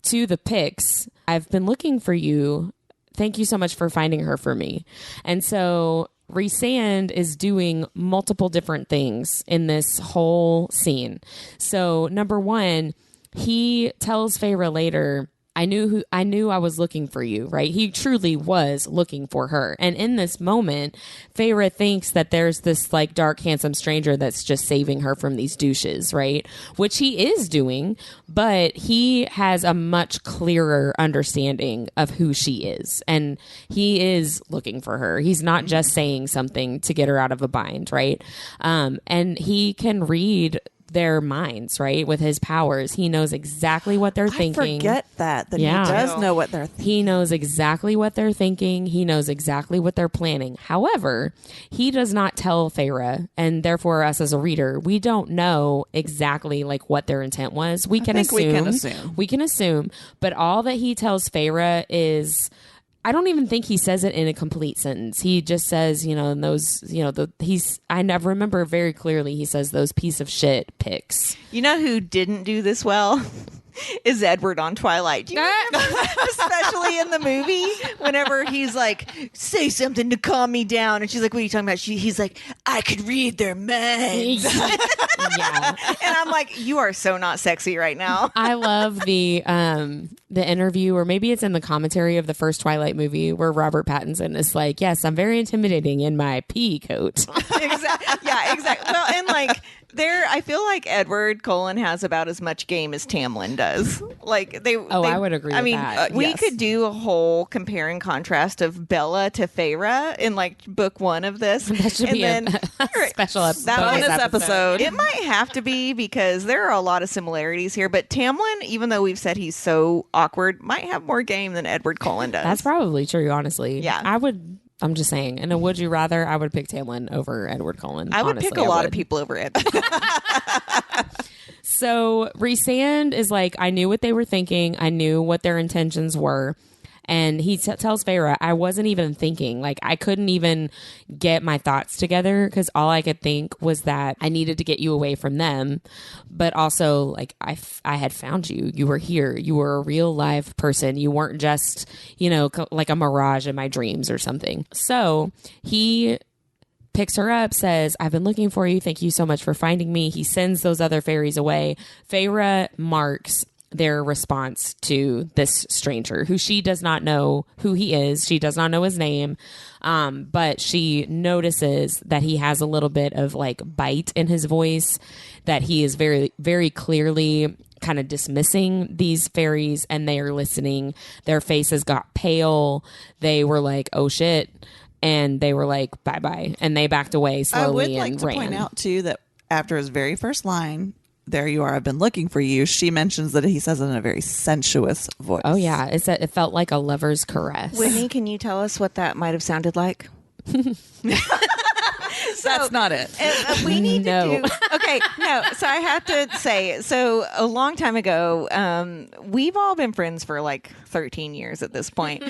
to the Picts, I've been looking for you. Thank you so much for finding her for me. And so Rhysand is doing multiple different things in this whole scene. So number one, he tells Feyre later, I knew I was looking for you, right? He truly was looking for her. And in this moment, Feyre thinks that there's this like dark, handsome stranger that's just saving her from these douches, right? Which he is doing, but he has a much clearer understanding of who she is. And he is looking for her. He's not just saying something to get her out of a bind, right? And he can read their minds, right? With his powers. He knows exactly what they're thinking. I forget that he Yeah. does know what they're thinking. He knows exactly what they're thinking. He knows exactly what they're planning. However, he does not tell Feyre, and therefore us as a reader, we don't know exactly like what their intent was. We can assume. We can assume. But all that he tells Feyre is, I don't even think he says it in a complete sentence. He just says, I never remember very clearly. He says those piece of shit pics. You know who didn't do this well? Is Edward on Twilight. Do you remember? Especially in the movie, whenever he's like, say something to calm me down. And she's like, what are you talking about? He's like, I could read their minds. Yeah. And I'm like, you are so not sexy right now. I love the interview, or maybe it's in the commentary of the first Twilight movie, where Robert Pattinson is like, yes, I'm very intimidating in my pea coat. Exactly. Yeah, exactly. Well, and like, I feel like Edward Cullen has about as much game as Tamlin does. Like I would agree. I mean, that. we Yes. could do a whole compare and contrast of Bella to Feyre in like book 1 of this. That should be a special Bonus episode. It might have to be, because there are a lot of similarities here. But Tamlin, even though we've said he's so awkward, might have more game than Edward Cullen does. That's probably true, honestly. Yeah. I'm just saying. And a would you rather, I would pick Tamlin over Edward Cullen. I would honestly, pick a lot of people over Edward. So Rhysand is like, I knew what they were thinking. I knew what their intentions were. And he tells Feyre, I wasn't even thinking. Like, I couldn't even get my thoughts together, because all I could think was that I needed to get you away from them. But also, like, I had found you. You were here. You were a real live person. You weren't just, like a mirage in my dreams or something. So he picks her up, says, I've been looking for you. Thank you so much for finding me. He sends those other fairies away. Feyre marks their response to this stranger, who she does not know who he is. She does not know his name. But she notices that he has a little bit of like bite in his voice, that he is very, very clearly kind of dismissing these fairies, and they are listening. Their faces got pale. They were like, oh shit. And they were like, bye bye. And they backed away slowly. I would like to point out too that after his very first line, there you are, I've been looking for you, she mentions that he says it in a very sensuous voice. Oh yeah, it felt like a lover's caress. Whitney, can you tell us what that might have sounded like? That's not it. We need to do. Okay, no. So I have to say, so a long time ago, we've all been friends for like 13 years at this point,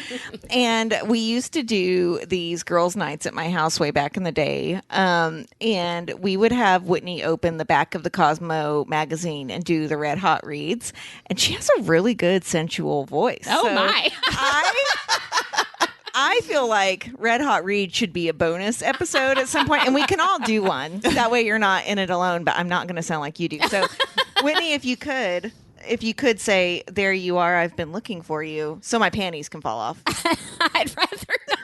and we used to do these girls' nights at my house way back in the day, and we would have Whitney open the back of the Cosmo magazine and do the Red Hot reads, and she has a really good sensual voice. Oh, my. I feel like Red Hot Read should be a bonus episode at some point, and we can all do one. That way you're not in it alone, but I'm not going to sound like you do. So, Whitney, if you could say, there you are, I've been looking for you, so my panties can fall off. I'd rather not.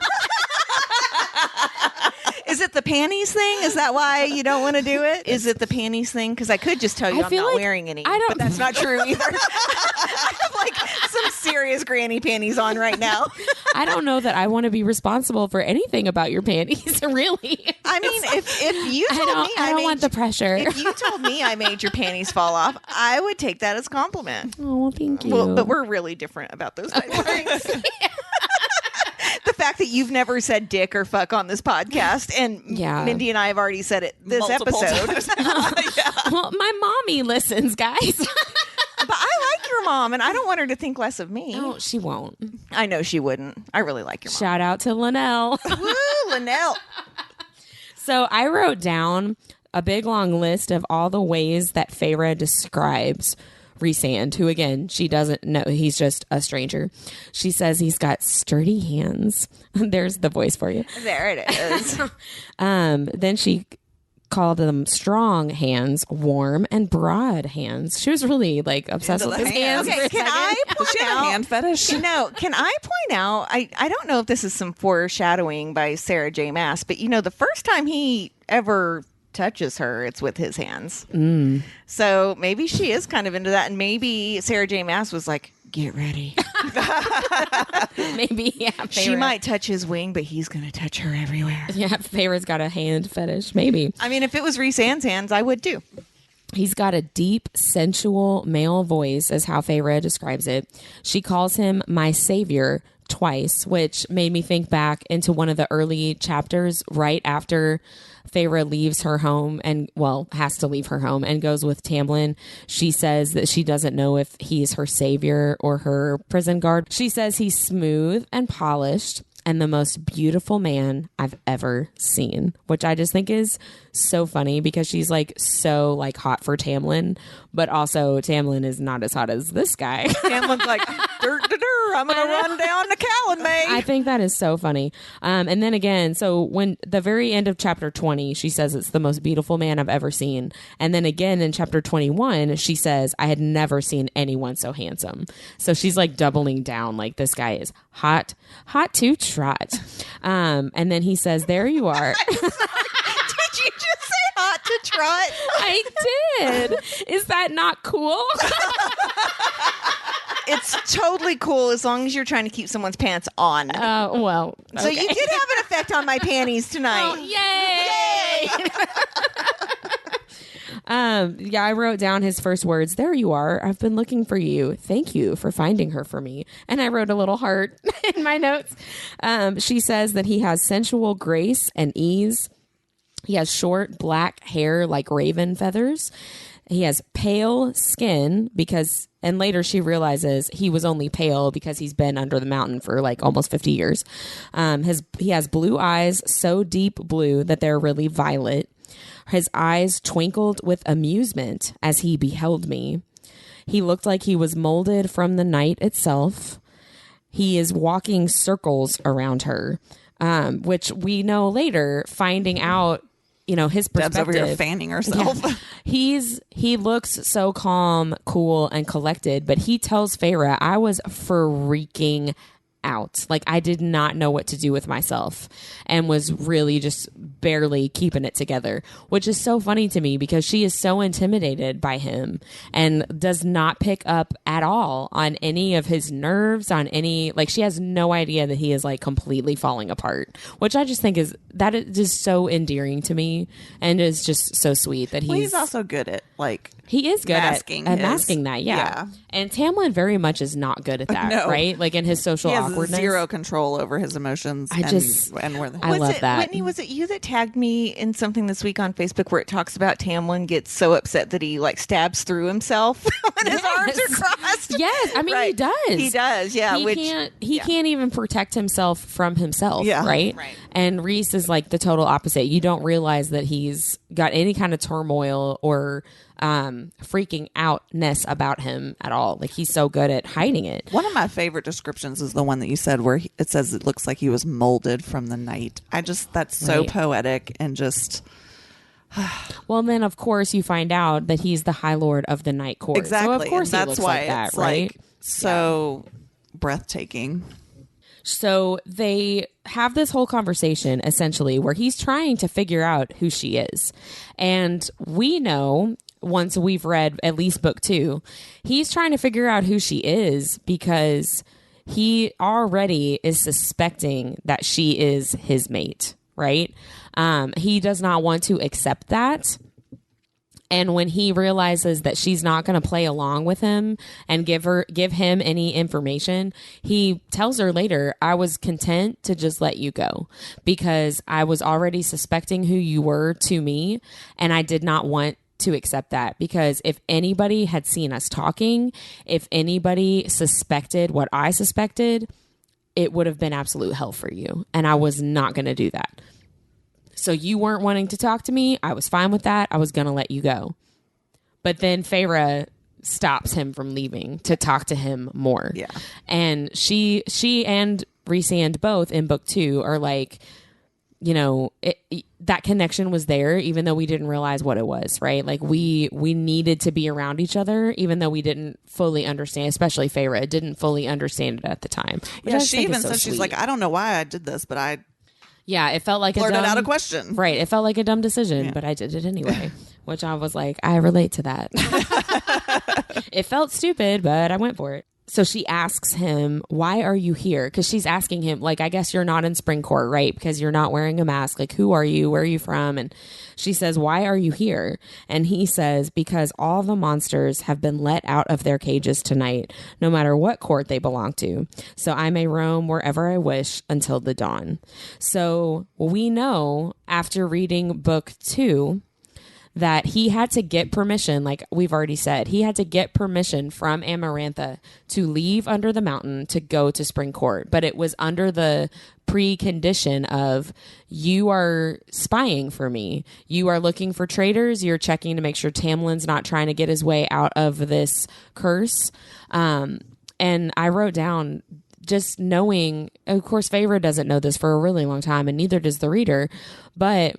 Is it the panties thing? Is that why you don't want to do it? Is it the panties thing? Because I could just tell you I'm not wearing any. But that's not true either. I have like some serious granny panties on right now. I don't know that I want to be responsible for anything about your panties, really. I mean, if you told me I don't want the pressure. If you told me I made your panties fall off, I would take that as a compliment. Oh, well, thank you. Well, but we're really different about those types of things. The fact that you've never said dick or fuck on this podcast, and Mindy and I have already said it this Multiple episode. Well, my mommy listens, guys. But I like your mom, and I don't want her to think less of me. No, she won't. I know she wouldn't. I really like your mom. Shout out to Linnell. Woo, Linnell. So I wrote down a big long list of all the ways that Feyre describes Rhysand, who again, she doesn't know. He's just a stranger. She says he's got sturdy hands. There's the voice for you. There it is. Then she called them strong hands, warm and broad hands. She was really like obsessed with his hands. Okay, can I point Does she have a hand fetish? No, can I point out, I don't know if this is some foreshadowing by Sarah J. Maas, but the first time he ever touches her, it's with his hands. So maybe she is kind of into that, and maybe Sarah J. Maas was like, get ready. Maybe, yeah. Feyre. She might touch his wing, but he's going to touch her everywhere. Yeah, Feyre's got a hand fetish, maybe. I mean, if it was Rhysand's hands, I would too. He's got a deep, sensual male voice, is how Feyre describes it. She calls him my savior twice, which made me think back into one of the early chapters right after Feyre leaves her home and, well, has to leave her home and goes with Tamlin. She says that she doesn't know if he's her savior or her prison guard. She says he's smooth and polished and the most beautiful man I've ever seen, which I just think is so funny because she's like so like hot for Tamlin, but also Tamlin is not as hot as this guy. Tamlin's like, I'm going to run down to Calanmai. I think that is so funny. And then again, so when the very end of chapter 20, she says it's the most beautiful man I've ever seen. And then again in chapter 21, she says, I had never seen anyone so handsome. So she's like doubling down, like this guy is hot to trot. And then he says, there you are. Did you just say hot to trot? I did. Is that not cool? It's totally cool as long as you're trying to keep somene's pants on. Well. So okay. you did have an effect on my panties tonight. Oh, yay! Yeah, I wrote down his first words. There you are. I've been looking for you. Thank you for finding her for me. And I wrote a little heart in my notes. She says that he has sensual grace and ease. He has short black hair like raven feathers. He has pale skin because, and later she realizes he was only pale because he's been under the mountain for like almost 50 years. He has blue eyes, so deep blue that they're really violet. His eyes twinkled with amusement as he beheld me. He looked like he was molded from the night itself. He is walking circles around her, which we know later, finding out, you know, his perspective. Deb's over here fanning herself. Yeah. He looks so calm, cool, and collected, but he tells Feyre, I was freaking out. Like, I did not know what to do with myself and was really just barely keeping it together, which is so funny to me because she is so intimidated by him and does not pick up at all on any of his nerves, on any, like, she has no idea that he is like completely falling apart, which I just think is just so endearing to me and is just so sweet that he's also good at like he is good masking at masking that. Yeah. And Tamlin very much is not good at that, No. right? Like in his social he has awkwardness. zero control over his emotions. I love that. Whitney, was it you that tagged me in something this week on Facebook where it talks about Tamlin gets so upset that he like stabs through himself when his arms are crossed? Yes, I mean, he does. He does, yeah. He can't even protect himself from himself, right? And Rhys is like the total opposite. You don't realize that he's got any kind of turmoil or freaking outness about him at all. Like, he's so good at hiding it. One of my favorite descriptions is the one that you said where it says it looks like he was molded from the night. That's so poetic and just... Well, then of course you find out that he's the High Lord of the Night Court. Exactly. So of course and he looks like that, it's right? Like so breathtaking. So they have this whole conversation essentially where he's trying to figure out who she is. And we know, once we've read at least book 2, he's trying to figure out who she is because he already is suspecting that she is his mate, right? He does not want to accept that. And when he realizes that she's not going to play along with him and give him any information, he tells her later, I was content to just let you go because I was already suspecting who you were to me. And I did not want to accept that because if anybody had seen us talking, if anybody suspected what I suspected, it would have been absolute hell for you. And I was not going to do that. So you weren't wanting to talk to me. I was fine with that. I was going to let you go. But then Feyre stops him from leaving to talk to him more. Yeah. And she and Rhysand both in book 2 are like, you know, that connection was there, even though we didn't realize what it was, right? Like we needed to be around each other, even though we didn't fully understand, especially Feyre didn't fully understand it at the time. Yeah, she even said, she's like, I don't know why I did this, but yeah, it felt like blurted out a question. Right. It felt like a dumb decision, but I did it anyway, which I was like, I relate to that. It felt stupid, but I went for it. so she asks him, why are you here? Because she's asking him, like, I guess you're not in Spring Court, right? Because you're not wearing a mask. Like, who are you? Where are you from? And she says, why are you here? And he says, because all the monsters have been let out of their cages tonight, no matter what court they belong to. So I may roam wherever I wish until the dawn. So we know after reading book 2 that he had to get permission, like we've already said, he had to get permission from Amarantha to leave Under the Mountain to go to Spring Court. But it was under the precondition of, you are spying for me. You are looking for traitors. You're checking to make sure Tamlin's not trying to get his way out of this curse. And I wrote down, just knowing, of course, Feyre doesn't know this for a really long time, and neither does the reader, but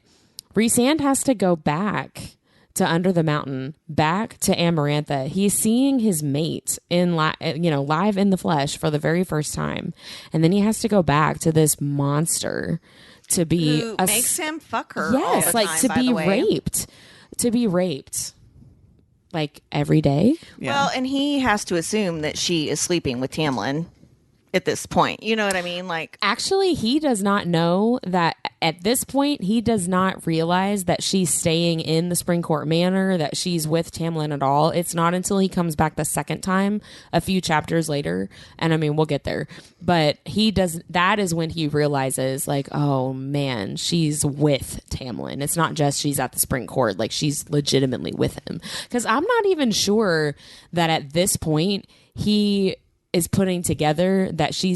Rhysand has to go back to Under the Mountain, back to Amarantha. He's seeing his mate in live in the flesh for the very first time, and then he has to go back to this monster to be Who makes him fuck her. Yes, all the like time, to by be the way. raped, like every day. Yeah. Well, and he has to assume that she is sleeping with Tamlin at this point. You know what I mean? Like, Actually, he does not know that at this point. He does not realize that she's staying in the Spring Court Manor, that she's with Tamlin at all. It's not until he comes back the second time, a few chapters later. And I mean, we'll get there. But he does. That is when he realizes, like, oh man, she's with Tamlin. It's not just she's at the Spring Court. Like, she's legitimately with him. Because I'm not even sure that at this point he is putting together that she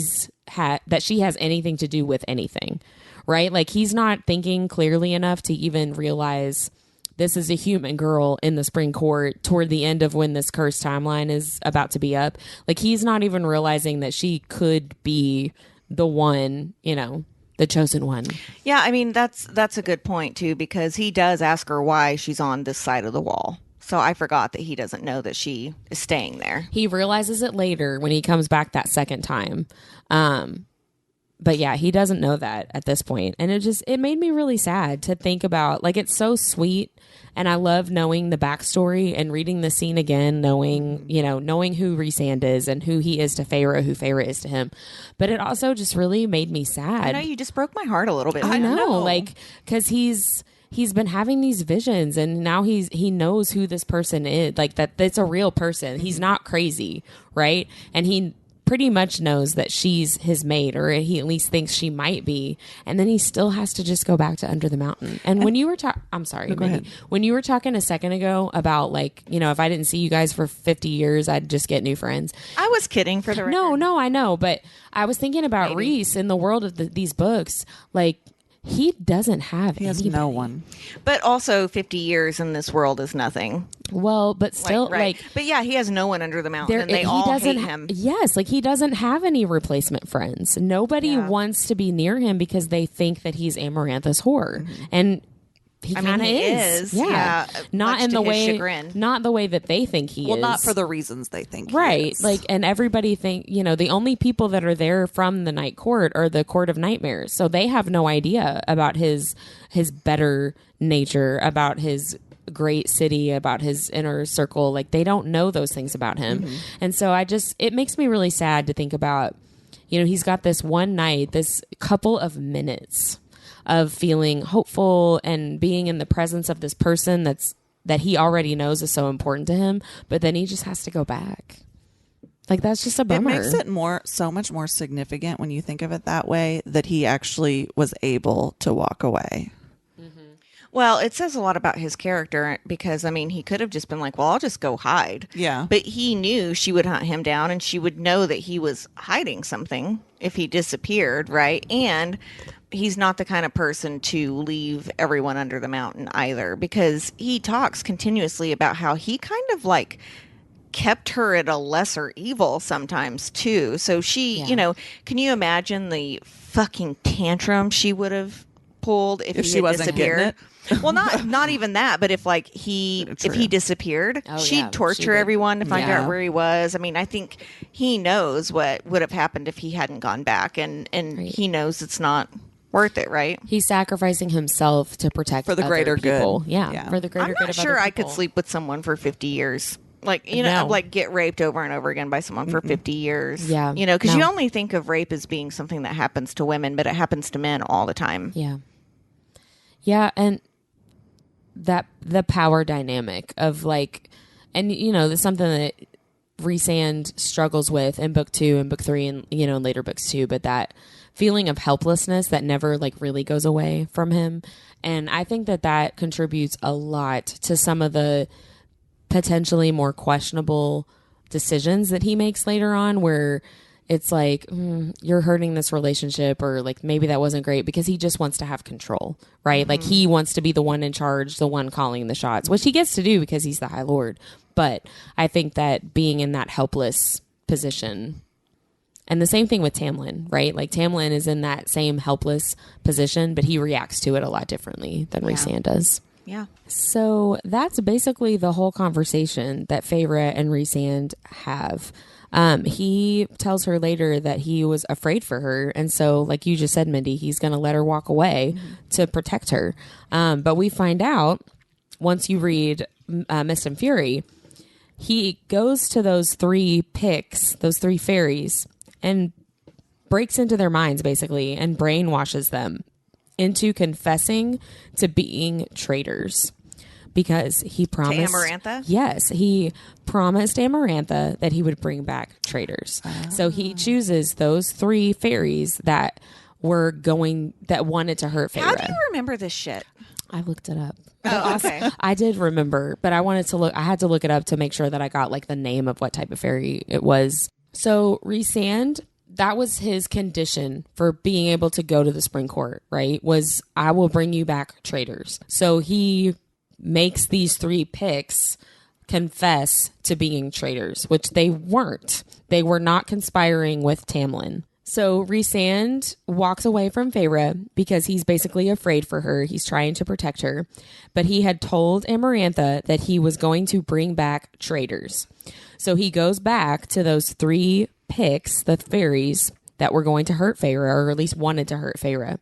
has anything to do with anything, right? Like, he's not thinking clearly enough to even realize this is a human girl in the Spring Court toward the end of when this cursed timeline is about to be up. Like, he's not even realizing that she could be the one, the chosen one. yeah, I mean, that's a good point too, because he does ask her why she's on this side of the wall. So I forgot that he doesn't know that she is staying there. He realizes it later when he comes back that second time. But yeah, he doesn't know that at this point. And it made me really sad to think about, like, it's so sweet. And I love knowing the backstory and reading the scene again, knowing who Rhysand is and who he is to Feyre, who Feyre is to him. But it also just really made me sad. I know, you just broke my heart a little bit. I know. Like, because he's been having these visions, and now he knows who this person is, like that it's a real person. He's not crazy, right? And he pretty much knows that she's his mate, or he at least thinks she might be. And then he still has to just go back to Under the Mountain. And when you were I'm sorry, Mindy, when you were talking a second ago about, like, if I didn't see you guys for 50 years, I'd just get new friends. I was kidding, for the record. No, I know, but I was thinking about Rhys in the world of these books, like, he doesn't have He has anybody. no one. But also 50 years in this world is nothing. Well, but still, Right. like, But yeah, he has no one under the mountain, and they he all doesn't hate him. Yes, like, he doesn't have any replacement friends. Nobody wants to be near him because they think that he's Amarantha's whore, and he I kind mean, of he is. Yeah, not much in to the his way, chagrin. not the way that they think he is. Well, not for the reasons they think. Right. He is. Like, and everybody think, the only people that are there from the Night Court are the Court of Nightmares. So they have no idea about his better nature, about his great city, about his inner circle. Like, they don't know those things about him. Mm-hmm. And so it makes me really sad to think about, he's got this one night, this couple of minutes of feeling hopeful and being in the presence of this person that he already knows is so important to him, but then he just has to go back. Like, that's just a bummer. It makes it so much more significant when you think of it that way, that he actually was able to walk away. Well, it says a lot about his character, because, I mean, he could have just been like, well, I'll just go hide. Yeah. But he knew she would hunt him down, and she would know that he was hiding something if he disappeared, right? And he's not the kind of person to leave everyone under the mountain either, because he talks continuously about how he kind of, like, kept her at a lesser evil sometimes too. So she, can you imagine the fucking tantrum she would have pulled if he she had wasn't getting disappeared? it? Well, not even that, but if he disappeared, Oh, she'd yeah, torture she would. everyone to find Yeah. out where he was. I mean, I think he knows what would have happened if he hadn't gone back, and he knows it's not worth it, right? He's sacrificing himself to protect For the other greater good. people. Yeah, Yeah. for the greater I'm good not of sure other I could people. sleep with someone for 50 years. Like, like get raped over and over again by someone for 50 years. Yeah. Because you only think of rape as being something that happens to women, but it happens to men all the time. Yeah. Yeah. And the power dynamic of like, and that's something that Rhysand struggles with in book 2 and book 3 and, in later books too, but that feeling of helplessness that never like really goes away from him. And I think that contributes a lot to some of the potentially more questionable decisions that he makes later on, where it's like, you're hurting this relationship, or like maybe that wasn't great, because he just wants to have control, right? Like he wants to be the one in charge, the one calling the shots, which he gets to do because he's the High Lord. But I think that being in that helpless position, and the same thing with Tamlin, right? Like Tamlin is in that same helpless position, but he reacts to it a lot differently than Rhysand does. Yeah. So that's basically the whole conversation that Feyre and Rhysand have. He tells her later that he was afraid for her. And so, like you just said, Mindy, he's going to let her walk away to protect her. But we find out, once you read Mist and Fury, he goes to those 3 picks, those 3 fairies, and breaks into their minds, basically, and brainwashes them into confessing to being traitors, because he promised Amarantha? Yes, he promised Amarantha that he would bring back traitors. So he chooses those 3 fairies that wanted to hurt Feyre. How do you remember this shit? I looked it up. Oh, okay. I did remember, but I had to look it up to make sure that I got like the name of what type of fairy it was. So Rhysand, that was his condition for being able to go to the Spring Court, right? Was, I will bring you back traitors. So he makes these 3 picks confess to being traitors, which they weren't. They were not conspiring with Tamlin. So Rhysand walks away from Feyre because he's basically afraid for her. He's trying to protect her. But he had told Amarantha that he was going to bring back traitors. So he goes back to those 3 picks, the fairies that were going to hurt Feyre, or at least wanted to hurt Feyre.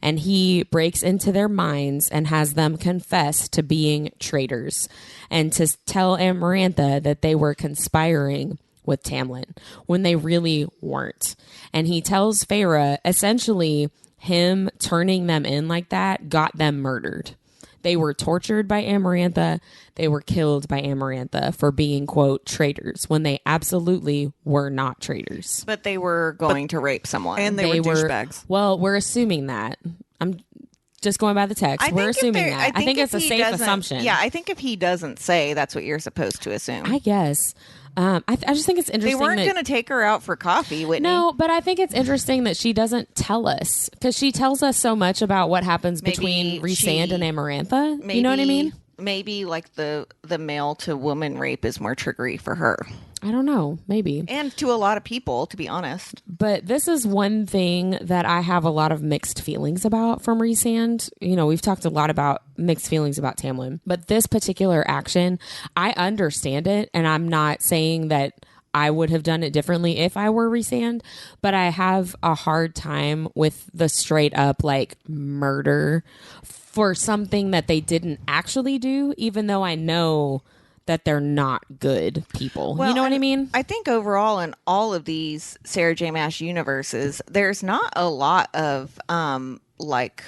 And he breaks into their minds and has them confess to being traitors, and to tell Amarantha that they were conspiring with Tamlin when they really weren't. And he tells Feyre, essentially, him turning them in like that got them murdered. They were tortured by Amarantha. They were killed by Amarantha for being, quote, traitors, when they absolutely were not traitors. But they were going to rape someone. And they were douchebags. Well, we're assuming that. I'm just going by the text. We're assuming that. I think it's a safe assumption. Yeah, I think if he doesn't say, that's what you're supposed to assume. I guess. I just think it's interesting. They weren't going to take her out for coffee, Whitney. No, but I think it's interesting that she doesn't tell us, because she tells us so much about what happens between Rhysand and Amarantha. You know what I mean? Maybe like the male to woman rape is more triggery for her. I don't know. Maybe. And to a lot of people, to be honest. But this is one thing that I have a lot of mixed feelings about from Rhysand. We've talked a lot about mixed feelings about Tamlin. But this particular action, I understand it. And I'm not saying that I would have done it differently if I were Rhysand. But I have a hard time with the straight up like murder for something that they didn't actually do, even though I know that they're not good people. Well, you know what I mean? I think overall in all of these Sarah J. Maas universes, there's not a lot of like,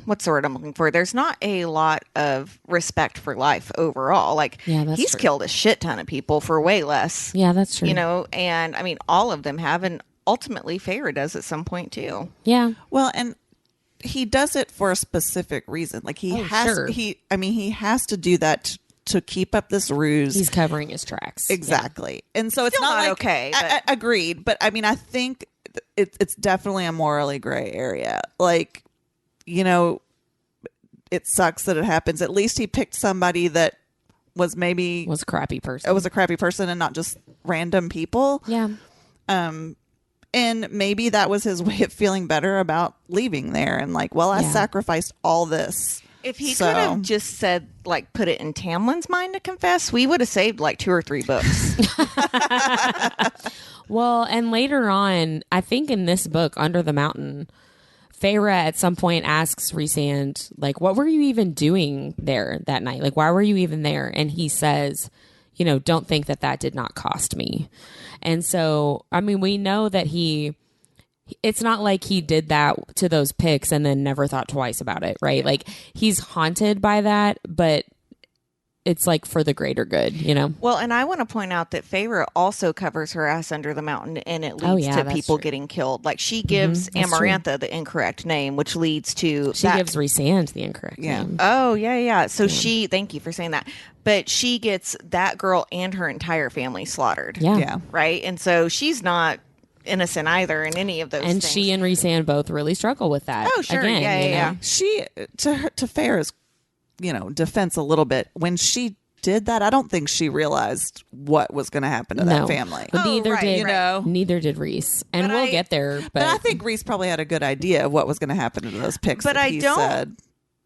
what's the word I'm looking for? There's not a lot of respect for life overall. Like, he's killed a shit ton of people for way less. Yeah, that's true. And I mean, all of them have, and ultimately Feyre does at some point too. Yeah. Well, and he does it for a specific reason. Like he has to do that to keep up this ruse. He's covering his tracks. Exactly. Yeah. And so it's still not like, okay. I agreed. But I mean, I think it's definitely a morally gray area. Like, it sucks that it happens. At least he picked somebody that was a crappy person. It was a crappy person and not just random people. Yeah. And maybe that was his way of feeling better about leaving there. And like, well, I sacrificed all this. If he could have just said, like, put it in Tamlin's mind to confess, we would have saved like 2 or 3 books. Well, and later on, I think in this book, Under the Mountain, Feyre at some point asks Rhysand, like, what were you even doing there that night? Like, why were you even there? And he says, don't think that did not cost me. And so, I mean, we know that it's not like he did that to those pics and then never thought twice about it, right? Like, he's haunted by that, but it's like for the greater good, Well, and I want to point out that Feyre also covers her ass under the mountain, and it leads to people getting killed. Like, she gives Amarantha the incorrect name, which leads to she gives Rhysand the incorrect name. Oh, yeah. So thank you for saying that. But she gets that girl and her entire family slaughtered. Yeah. Right? And so she's not innocent either in any of those and things. She and Rhysand both really struggle with that. Oh, sure. Again, Yeah. She, to Feyre's, defense a little bit, when she did that, I don't think she realized what was going to happen to that family. But neither did right. neither did Rhys, and we'll get there. But I think Rhys probably had a good idea of what was going to happen to those pics. But he said.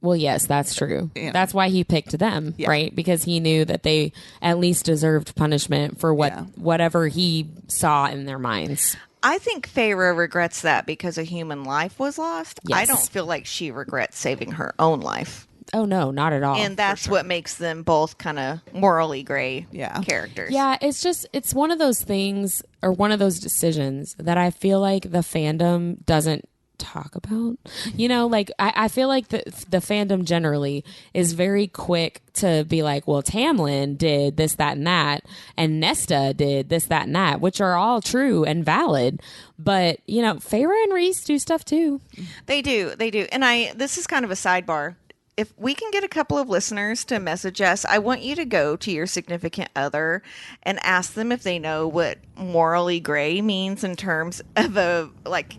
Well, yes, that's true. Yeah. That's why he picked them, right? Because he knew that they at least deserved punishment for whatever he saw in their minds. I think Feyre regrets that because a human life was lost. Yes. I don't feel like she regrets saving her own life. Oh, no, not at all. And that's what makes them both kind of morally gray characters. Yeah, it's one of those things or one of those decisions that I feel like the fandom doesn't talk about. Like I feel like the fandom generally is very quick to be like, well, Tamlin did this, that, and that, and Nesta did this, that, and that, which are all true and valid. But Feyre and Rhys do stuff too. They do. And this is kind of a sidebar. If we can get a couple of listeners to message us, I want you to go to your significant other and ask them if they know what morally gray means in terms of a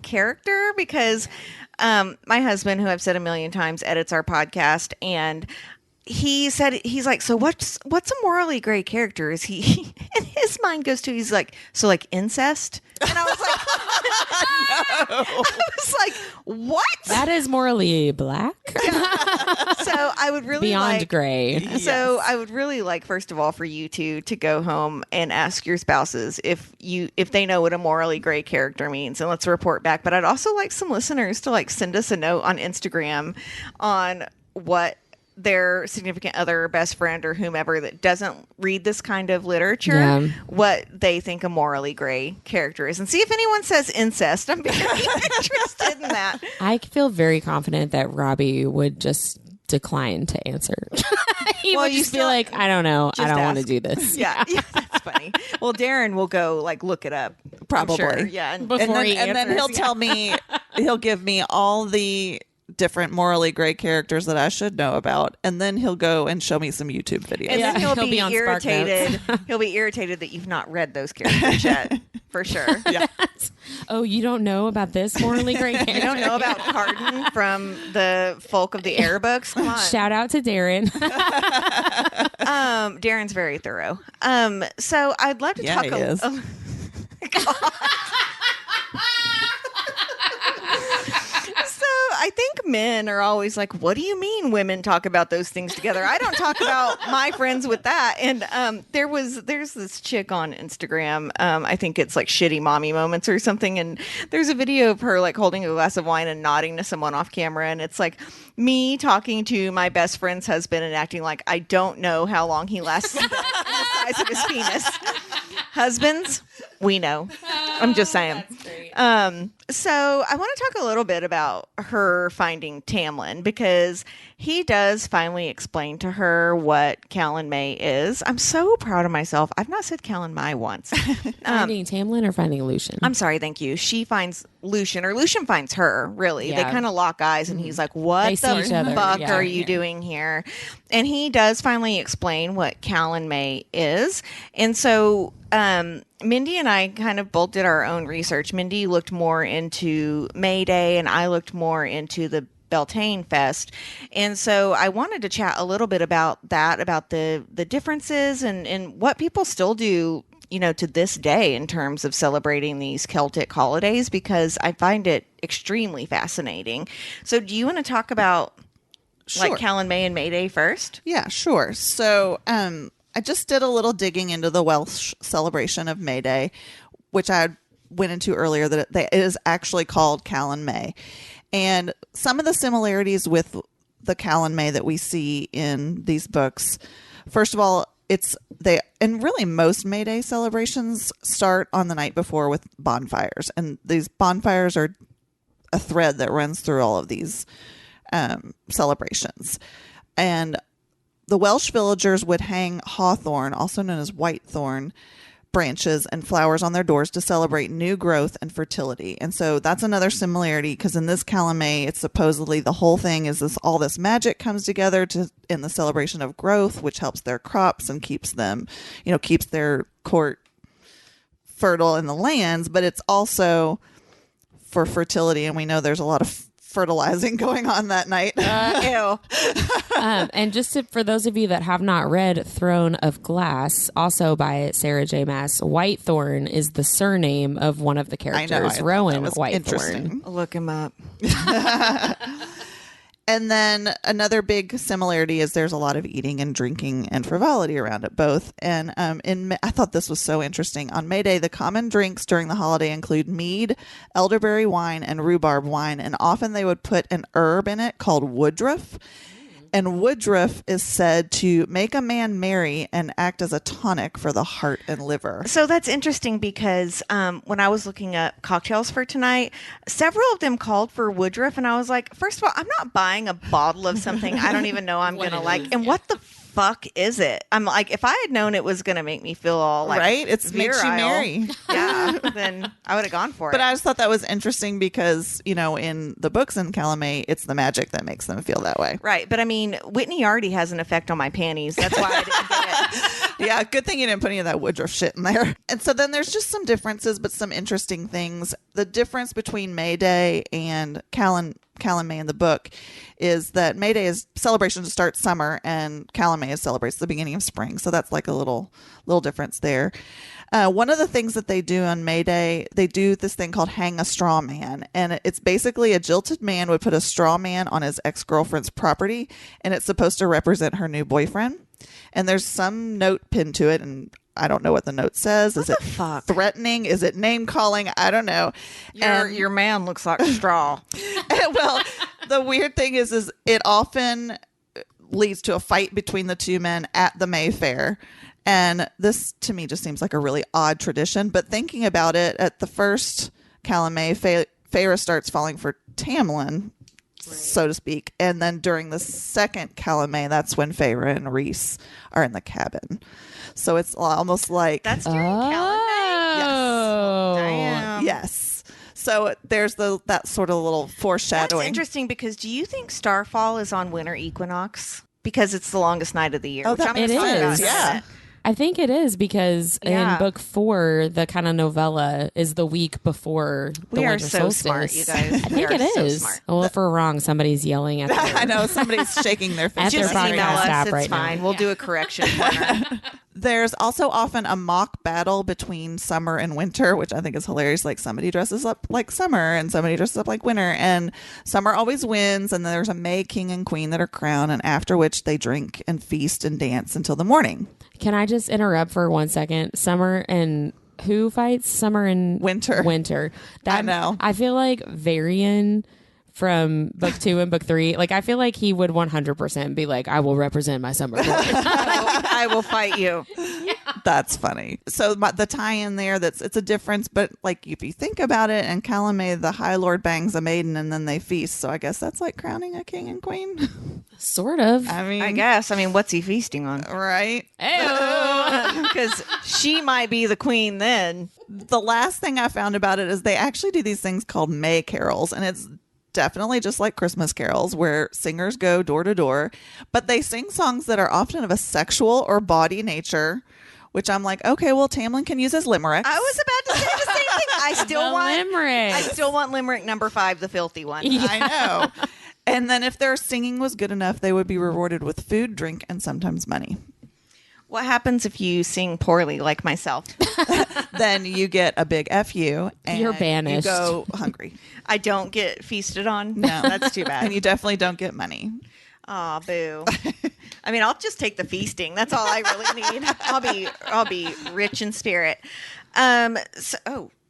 character, because my husband, who I've said a million times, edits our podcast, and he said, he's like, so what's a morally gray character? Is he, and his mind goes to, he's like, so like incest? And I was like, no. I was like, what? That is morally black. So I would really beyond gray. So I would really like, first of all, for you two to go home and ask your spouses if they know what a morally gray character means, and let's report back. But I'd also like some listeners to send us a note on Instagram on what their significant other or best friend or whomever that doesn't read this kind of literature, what they think a morally gray character is, and see if anyone says incest. I'm very interested in that. I feel very confident that Robbie would just decline to answer. He would just be like, I don't know. I don't want to do this. Yeah, that's funny. Well, Darren will go look it up. Probably. Sure. Yeah. And then he'll tell me, he'll give me all the different morally gray characters that I should know about, and then he'll go and show me some YouTube videos. And then he'll be on irritated. He'll be irritated that you've not read those characters yet, for sure. Yeah. Oh, you don't know about this morally gray character? You don't know about Cauldron from the Folk of the Air books? Come on. Shout out to Darren. Darren's very thorough. So I'd love to talk he is. I think men are always like, what do you mean women talk about those things together? I don't talk about my friends with that. And there's this chick on Instagram. I think it's like Shitty Mommy Moments or something. And there's a video of her holding a glass of wine and nodding to someone off camera. And it's like me talking to my best friend's husband and acting like I don't know how long he lasts in the size of his penis. Husbands, we know. I'm just saying. That's great. So I want to talk a little bit about her finding Tamlin, because he does finally explain to her what Calanmai is. I'm so proud of myself. I've not said Calanmai once. Finding Tamlin or finding Lucian? I'm sorry, thank you. She finds Lucian, or Lucian finds her, really. Yeah. They kind of lock eyes, and he's like, what They see each the other. fuck Yeah. are you doing here? And he does finally explain what Calanmai is. And so Mindy and I kind of both did our own research. Mindy looked more into May Day, and I looked more into the Beltane Fest. And so I wanted to chat a little bit about that, about the differences and what people still do, to this day in terms of celebrating these Celtic holidays, because I find it extremely fascinating. So do you want to talk about Sure. Calanmai and May Day first? Yeah, sure. So I just did a little digging into the Welsh celebration of May Day, which I went into earlier, that it is actually called Calanmai. And some of the similarities with the Calanmai that we see in these books, first of all, and really most May Day celebrations start on the night before with bonfires, and these bonfires are a thread that runs through all of these celebrations. And the Welsh villagers would hang hawthorn, also known as whitethorn, branches and flowers on their doors to celebrate new growth and fertility. And so that's another similarity, because in this Calanmai, it's supposedly the whole thing is all this magic comes together in the celebration of growth, which helps their crops and keeps them, keeps their court fertile in the lands, but it's also for fertility. And we know there's a lot of fertilizing going on that night. Ew. And for those of you that have not read Throne of Glass, also by Sarah J. Maas, Whitethorn is the surname of one of the characters, Rowan Whitethorn. Look him up. And then another big similarity is there's a lot of eating and drinking and frivolity around it both. And I thought this was so interesting. On May Day, the common drinks during the holiday include mead, elderberry wine, and rhubarb wine. And often they would put an herb in it called woodruff. And woodruff is said to make a man merry and act as a tonic for the heart and liver. So that's interesting because when I was looking up cocktails for tonight, several of them called for woodruff. And I was like, first of all, I'm not buying a bottle of something I don't even know I'm going to like. And what the fuck is it? I'm like, if I had known it was going to make me feel all like, right? It makes you merry. Yeah, then I would have gone for it. But I just thought that was interesting because, in the books in Calanmai, it's the magic that makes them feel that way. Right. But I mean, Whitney already has an effect on my panties. That's why I didn't get it. Yeah, good thing you didn't put any of that woodruff shit in there. And so then there's just some differences, but some interesting things. The difference between May Day and Calanmai in the book is that May Day is celebration to start summer, and Calanmai celebrates the beginning of spring. So that's like a little difference there. One of the things that they do on May Day, they do this thing called hang a straw man. And it's basically a jilted man would put a straw man on his ex-girlfriend's property, and it's supposed to represent her new boyfriend. And there's some note pinned to it, and I don't know what the note says. Is it threatening? Is it name calling? I don't know. Your man looks like straw. Well, the weird thing is it often leads to a fight between the two men at the May Fair. And this, to me, just seems like a really odd tradition. But thinking about it, at the first Calanmai, Feyre starts falling for Tamlin, so to speak. And then during the second Calanmai, that's when Feyre and Rhys are in the cabin. So it's almost like... That's during Calanmai? Oh. Damn. Yes. So there's that sort of little foreshadowing. That's interesting because do you think Starfall is on winter equinox? Because it's the longest night of the year. Oh, which I'm it gonna talk about is. in a Yeah. minute. I think it is because in book 4, the kind of novella is the week before the We are winter so solstice. smart, you guys. I think it so is. smart. Well, if we're wrong, somebody's yelling at I know somebody's shaking their face. At their Just podcast email us. app It's right now. fine. We'll do a correction corner. There's also often a mock battle between summer and winter, which I think is hilarious. Like somebody dresses up like summer and somebody dresses up like winter, and summer always wins. And there's a May king and queen that are crowned, and after which they drink and feast and dance until the morning. Can I just interrupt for 1 second? Summer and who fights? Summer and Winter. Winter. I know. I feel like Varian from book 2 and book 3, like I feel like he would 100% be like, I will represent my summer lord. I will fight you. That's funny. So the tie-in there, it's a difference, but like if you think about it, in Calanmai, the High Lord bangs a maiden and then they feast. So I guess that's like crowning a king and queen. Sort of. I mean, I guess. I mean, what's he feasting on? right? Because she might be the queen then. The last thing I found about it is they actually do these things called May carols, and it's definitely just like Christmas carols where singers go door to door, but they sing songs that are often of a sexual or bawdy nature, which I'm like, okay, well, Tamlin can use his limericks. I was about to say the same thing. I still want limerick number 5, the filthy one. I know. And then if their singing was good enough, they would be rewarded with food, drink, and sometimes money. What happens if you sing poorly, like myself? Then you get a big FU and You're banished. You go hungry. I don't get feasted on? No. That's too bad. And you definitely don't get money. Aw, boo. I mean, I'll just take the feasting. That's all I really need. I'll be rich in spirit.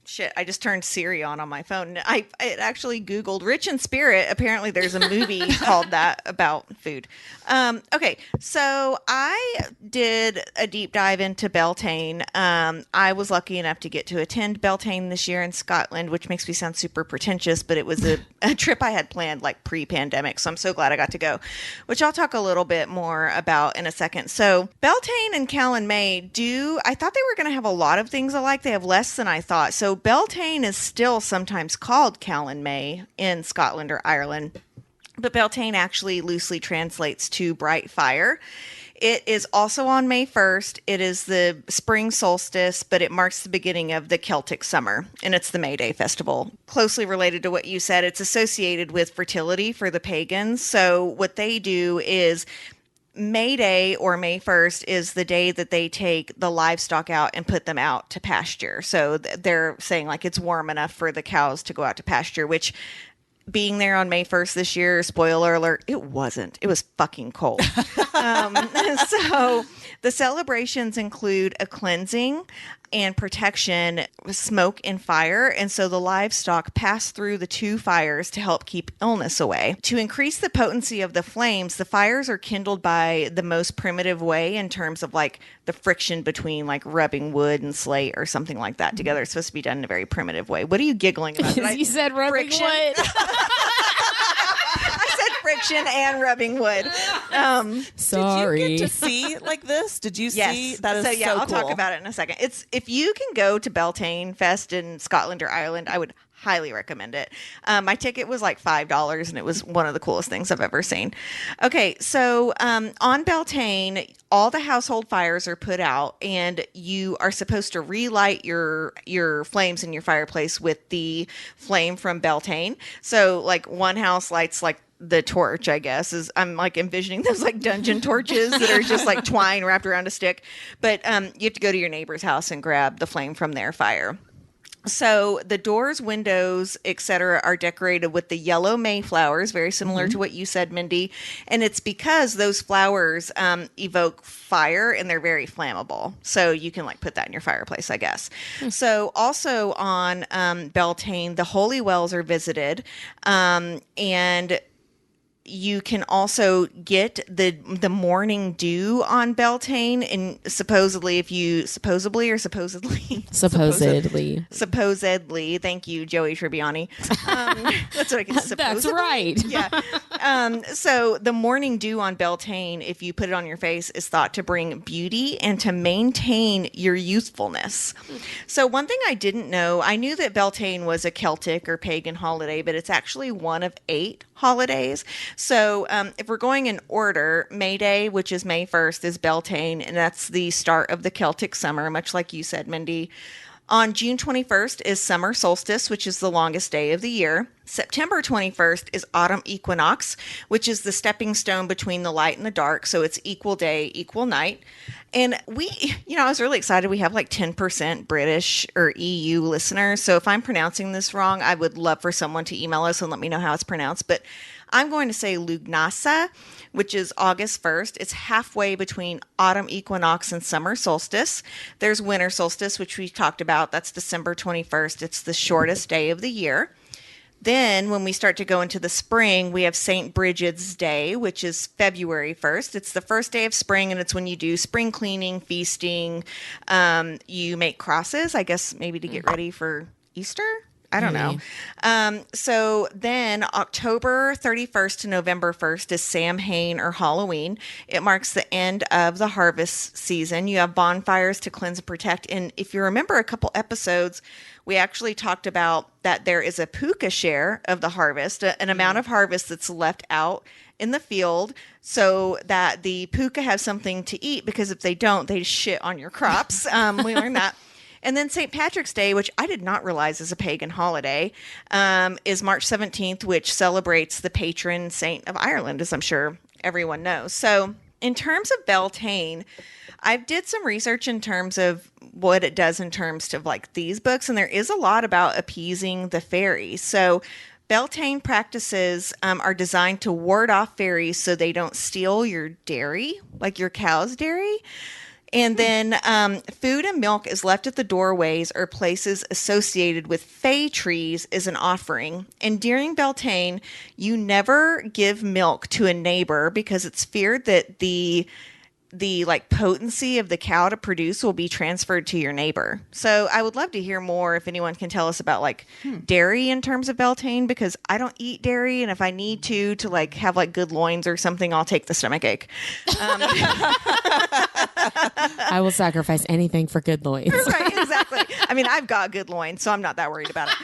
Shit, I just turned Siri on my phone. It actually Googled Rich in Spirit. Apparently there's a movie called that about food. Okay, so I did a deep dive into Beltane. I was lucky enough to get to attend Beltane this year in Scotland, which makes me sound super pretentious, but it was a trip I had planned like pre-pandemic, so I'm so glad I got to go, which I'll talk a little bit more about in a second. So Beltane and Calanmai I thought they were going to have a lot of things alike. They have less than I thought. So Beltane is still sometimes called Calanmai in Scotland or Ireland, but Beltane actually loosely translates to bright fire. It is also on May 1st. It is the spring solstice, but it marks the beginning of the Celtic summer, and it's the May Day festival. Closely related to what you said, it's associated with fertility for the pagans. So what they do is May Day or May 1st is the day that they take the livestock out and put them out to pasture. So they're saying like it's warm enough for the cows to go out to pasture, which being there on May 1st this year, spoiler alert, it wasn't. It was fucking cold. So the celebrations include a cleansing and protection with smoke and fire. And so the livestock pass through the two fires to help keep illness away. To increase the potency of the flames, the fires are kindled by the most primitive way in terms of like the friction between like rubbing wood and slate or something like that together. It's supposed to be done in a very primitive way. What are you giggling about? You said rubbing friction? wood. I said friction and rubbing wood. Sorry. Did you get to see like this? Did you see? Yes. That is so yeah, I'll cool. talk about it in a second. If you can go to Beltane Fest in Scotland or Ireland, I would highly recommend it. My ticket was like $5, and it was one of the coolest things I've ever seen. Okay, so on Beltane, all the household fires are put out, and you are supposed to relight your flames in your fireplace with the flame from Beltane. So, like, one house lights like the torch, I guess, is I'm like envisioning those like dungeon torches that are just like twine wrapped around a stick. But you have to go to your neighbor's house and grab the flame from their fire. So the doors, windows, etc., are decorated with the yellow mayflowers, very similar to what you said, Mindy. And it's because those flowers evoke fire and they're very flammable. So you can like put that in your fireplace, I guess. So also on Beltane, the holy wells are visited, and you can also get the morning dew on Beltane, and supposedly, supposedly, thank you, Joey Tribbiani. That's what I can. That's right. Yeah. So the morning dew on Beltane, if you put it on your face, is thought to bring beauty and to maintain your youthfulness. So one thing I didn't know, I knew that Beltane was a Celtic or pagan holiday, but it's actually one of 8 holidays. So if we're going in order, May Day, which is May 1st, is Beltane, and that's the start of the Celtic summer, much like you said, Mindy. On June 21st is summer solstice, which is the longest day of the year. September 21st is autumn equinox, which is the stepping stone between the light and the dark. So it's equal day, equal night. And I was really excited. We have like 10% British or EU listeners. So if I'm pronouncing this wrong, I would love for someone to email us and let me know how it's pronounced. But I'm going to say Lugnasa, which is August 1st. It's halfway between autumn equinox and summer solstice. There's winter solstice, which we talked about. That's December 21st. It's the shortest day of the year. Then when we start to go into the spring, we have St. Bridget's Day, which is February 1st. It's the first day of spring, and it's when you do spring cleaning, feasting. You make crosses, I guess, maybe to get ready for Easter. I don't know. So then October 31st to November 1st is Samhain or Halloween. It marks the end of the harvest season. You have bonfires to cleanse and protect. And if you remember a couple episodes, we actually talked about that there is a puka share of the harvest, an amount of harvest that's left out in the field so that the puka have something to eat, because if they don't, they shit on your crops. We learned that. And then St. Patrick's Day, which I did not realize is a pagan holiday, is March 17th, which celebrates the patron saint of Ireland, as I'm sure everyone knows. So in terms of Beltane, I did some research in terms of what it does in terms of like these books, and there is a lot about appeasing the fairies. So Beltane practices are designed to ward off fairies so they don't steal your dairy, like your cow's dairy. And then food and milk is left at the doorways or places associated with Fey trees as an offering. And during Beltane, you never give milk to a neighbor because it's feared that the like potency of the cow to produce will be transferred to your neighbor. So I would love to hear more if anyone can tell us about like dairy in terms of Beltane, because I don't eat dairy, and if I need to like have like good loins or something, I'll take the stomachache. I will sacrifice anything for good loins. Right, exactly. I mean, I've got good loins, so I'm not that worried about it.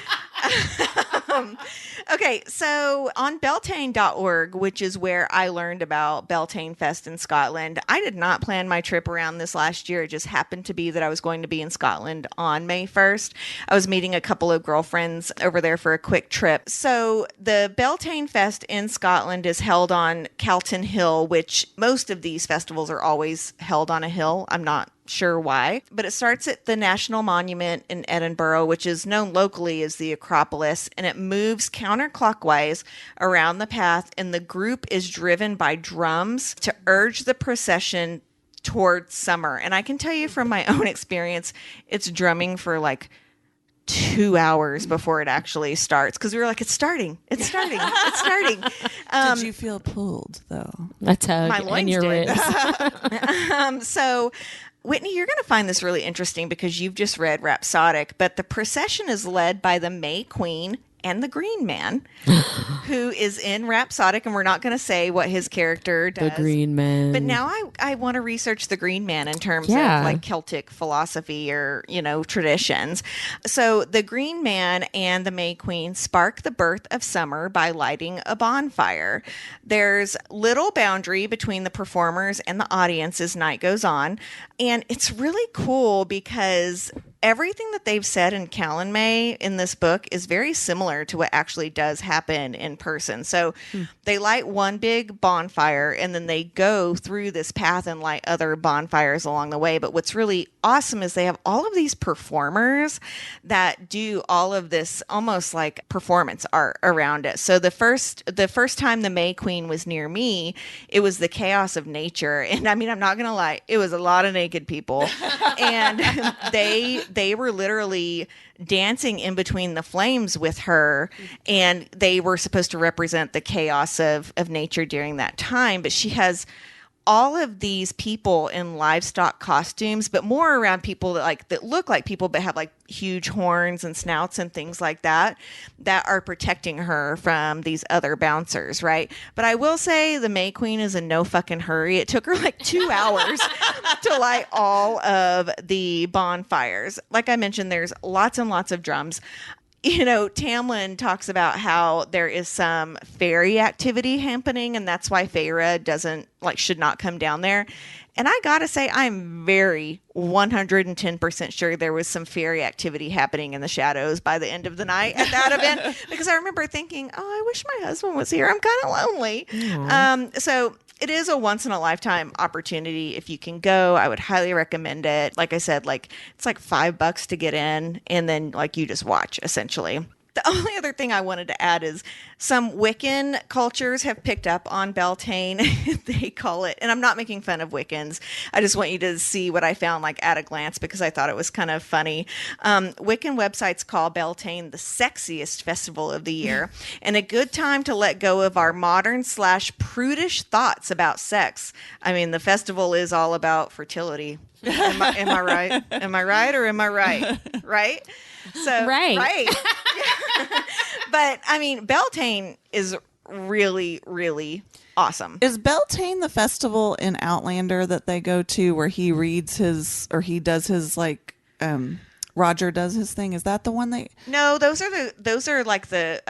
Okay, so on Beltane.org, which is where I learned about Beltane Fest in Scotland, I did not plan my trip around this last year. It just happened to be that I was going to be in Scotland on May 1st. I was meeting a couple of girlfriends over there for a quick trip. So the Beltane Fest in Scotland is held on Calton Hill, which most of these festivals are always held on a hill. I'm not sure why, but it starts at the National Monument in Edinburgh, which is known locally as the Acropolis, and it moves counterclockwise around the path, and the group is driven by drums to urge the procession towards summer. And I can tell you from my own experience, it's drumming for like 2 hours before it actually starts, because we were like, it's starting. Did you feel pulled though? A tug My in loins your did. ribs. So Whitney, you're going to find this really interesting because you've just read Rhapsodic, but the procession is led by the May Queen and the Green Man, who is in Rhapsodic, and we're not going to say what his character does. The Green Man. But now I want to research the Green Man in terms of like Celtic philosophy or, traditions. So the Green Man and the May Queen spark the birth of summer by lighting a bonfire. There's little boundary between the performers and the audience as night goes on. And it's really cool because everything that they've said in Calanmai in this book is very similar to what actually does happen in person. So they light one big bonfire, and then they go through this path and light other bonfires along the way. But what's really awesome is they have all of these performers that do all of this almost like performance art around it. So the first time the May Queen was near me, it was the chaos of nature. And I mean, I'm not going to lie, it was a lot of naked people. And they were literally dancing in between the flames with her, and they were supposed to represent the chaos of nature during that time. But she has all of these people in livestock costumes, but more around people that look like people but have like huge horns and snouts and things like that are protecting her from these other bouncers, right? But I will say the May Queen is in no fucking hurry. It took her like 2 hours to light all of the bonfires. Like I mentioned, there's lots and lots of drums. Tamlin talks about how there is some fairy activity happening, and that's why Feyre should not come down there. And I gotta say, I'm very 110% sure there was some fairy activity happening in the shadows by the end of the night at that event, because I remember thinking, oh, I wish my husband was here. I'm kind of lonely. So it is a once in a lifetime opportunity. If you can go, I would highly recommend it. Like I said, it's like $5 to get in, and then you just watch essentially. The only other thing I wanted to add is some Wiccan cultures have picked up on Beltane. They call it, and I'm not making fun of Wiccans. I just want you to see what I found at a glance, because I thought it was kind of funny. Wiccan websites call Beltane the sexiest festival of the year, and a good time to let go of our modern/prudish thoughts about sex. I mean, the festival is all about fertility. Am I right? Am I right or am I right? Right? So right. But I mean, Beltane is really, really awesome. Is Beltane the festival in Outlander that they go to where he reads he does his Roger does his thing? Is that the one they? No, those are like the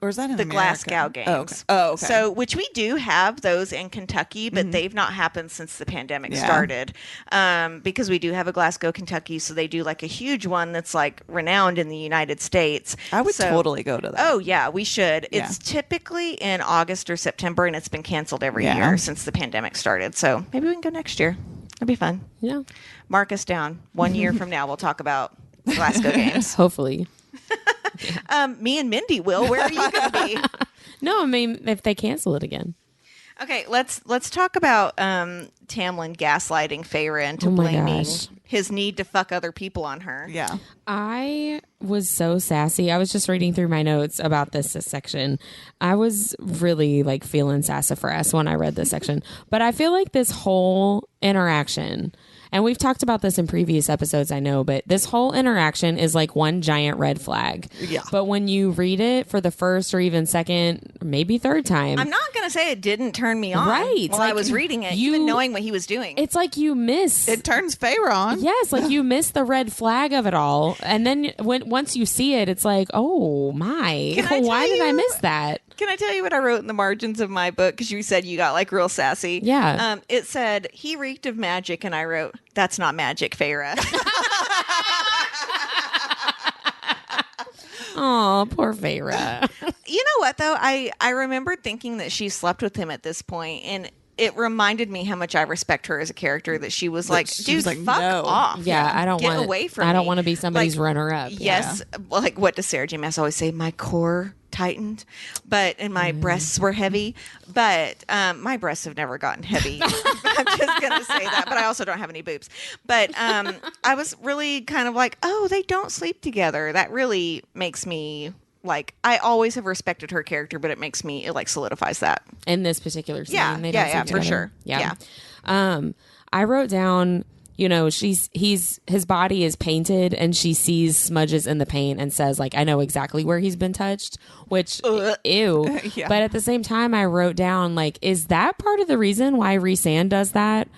or is that in the America? Glasgow games? Oh, okay. So which we do have those in Kentucky, but they've not happened since the pandemic started. Because we do have a Glasgow, Kentucky, so they do a huge one that's renowned in the United States. I would totally go to that. Oh yeah, we should. Yeah. It's typically in August or September, and it's been canceled every year since the pandemic started. So maybe we can go next year. It'd be fun. Yeah. Mark us down. 1 year from now, we'll talk about Glasgow games. Hopefully. Me and Mindy will. Where are you going to be? No, I mean, if they cancel it again. Okay, let's talk about Tamlin gaslighting Feyre into Oh my blaming gosh. his need to fuck other people on her. Yeah. I was so sassy. I was just reading through my notes about this section. I was really like feeling sassafras when I read this section. But I feel like this whole interaction, and we've talked about this in previous episodes, I know, but this whole interaction is like one giant red flag. Yeah. But when you read it for the first or even second, maybe third time, I'm not going to say it didn't turn me on Right, while I like, was reading it, you- even knowing what he was doing. it's like you miss. It turns Feyre on. Yes, like you miss the red flag of it all, and then once you see it, it's like, oh my, Can I why tell did I you- miss that? Can I tell you what I wrote in the margins of my book? Because you said you got like real sassy. Yeah. It said, he reeked of magic, and I wrote, that's not magic, Feyre. Oh, poor Feyre. You know what, though? I remembered thinking that she slept with him at this point, and it reminded me how much I respect her as a character, that she was like, she dude, was like, fuck no. off. Yeah, I don't Get want away from I don't me. want to be somebody's Like, runner-up. Yes. Like, what does Sarah J. Maas always say? My core tightened, and my breasts were heavy. But my breasts have never gotten heavy. I'm just going to say that. But I also don't have any boobs. But I was really kind of like, oh, they don't sleep together. That really makes me... Like, I always have respected her character, but it makes me, it like solidifies that. In this particular scene, Yeah, they yeah, don't yeah, sleep for together. sure. Yeah. I wrote down, his body is painted, and she sees smudges in the paint and says, like, I know exactly where he's been touched, which, ew. Yeah. But at the same time, I wrote down, like, is that part of the reason why Rhysand does that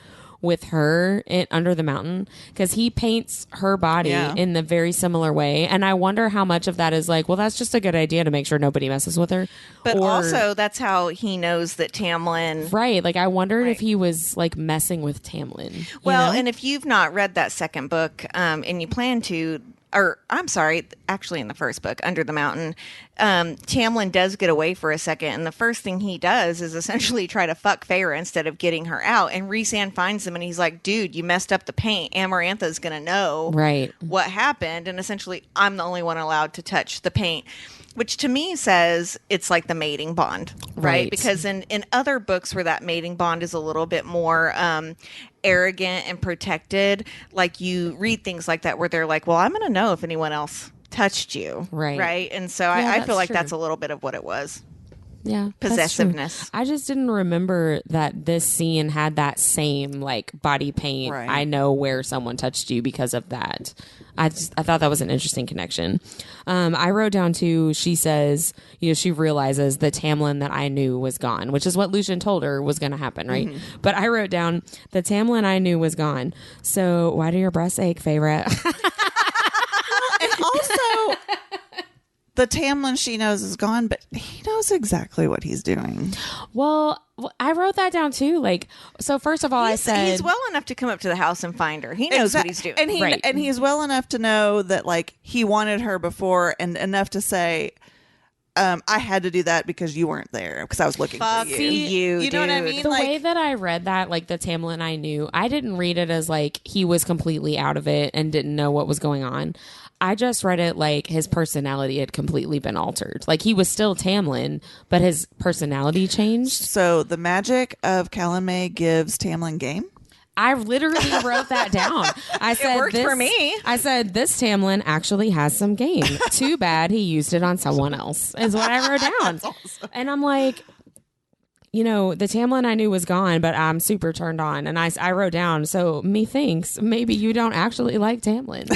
with her under the mountain? Because he paints her body in the very similar way, and I wonder how much of that is like, well, that's just a good idea to make sure nobody messes with her. But Or- also, that's how he knows that Tamlin... right, like I wondered if he was like messing with Tamlin. you Well, know? and if you've not read that second book, and you plan to, or I'm sorry, actually in the first book, Under the Mountain, Tamlin does get away for a second, and the first thing he does is essentially try to fuck Feyre instead of getting her out. And Rhysand finds him, and he's like, dude, you messed up the paint. Amarantha's going to know Right. what happened, and essentially I'm the only one allowed to touch the paint. Which to me says it's like the mating bond, right? Right. Because in other books where that mating bond is a little bit more arrogant and protected, like you read things like that where they're like, well, I'm going to know if anyone else touched you. Right. Right. And so Yeah, I that's feel like true. that's a little bit of what it was. Yeah, that's Possessiveness. true. I just didn't remember that this scene had that same like body paint. Right. I know where someone touched you because of that. I thought that was an interesting connection. I wrote down too. She says, she realizes the Tamlin that I knew was gone, which is what Lucian told her was going to happen, right? Mm-hmm. But I wrote down the Tamlin I knew was gone. So why do your breasts ache, Feyre? And also, the Tamlin she knows is gone, but he knows exactly what he's doing. Well, I wrote that down too. Like, so first of all, I said He's well enough to come up to the house and find her. He knows what he's doing. And he's well enough to know that like he wanted her before, and enough to say, I had to do that because you weren't there, because I was looking Fuck for you. you, know what I dude. mean? the Like, way that I read that, like the Tamlin I knew, I didn't read it as like he was completely out of it and didn't know what was going on. I just read it like his personality had completely been altered. Like he was still Tamlin, but his personality changed. so the magic of Calanmai gives Tamlin game. I literally wrote that down. I said, worked for me. I said, this Tamlin actually has some game. Too bad he used it on someone else, is what I wrote down. And I'm like, the Tamlin I knew was gone, but I'm super turned on. And I wrote down, so methinks maybe you don't actually like Tamlin.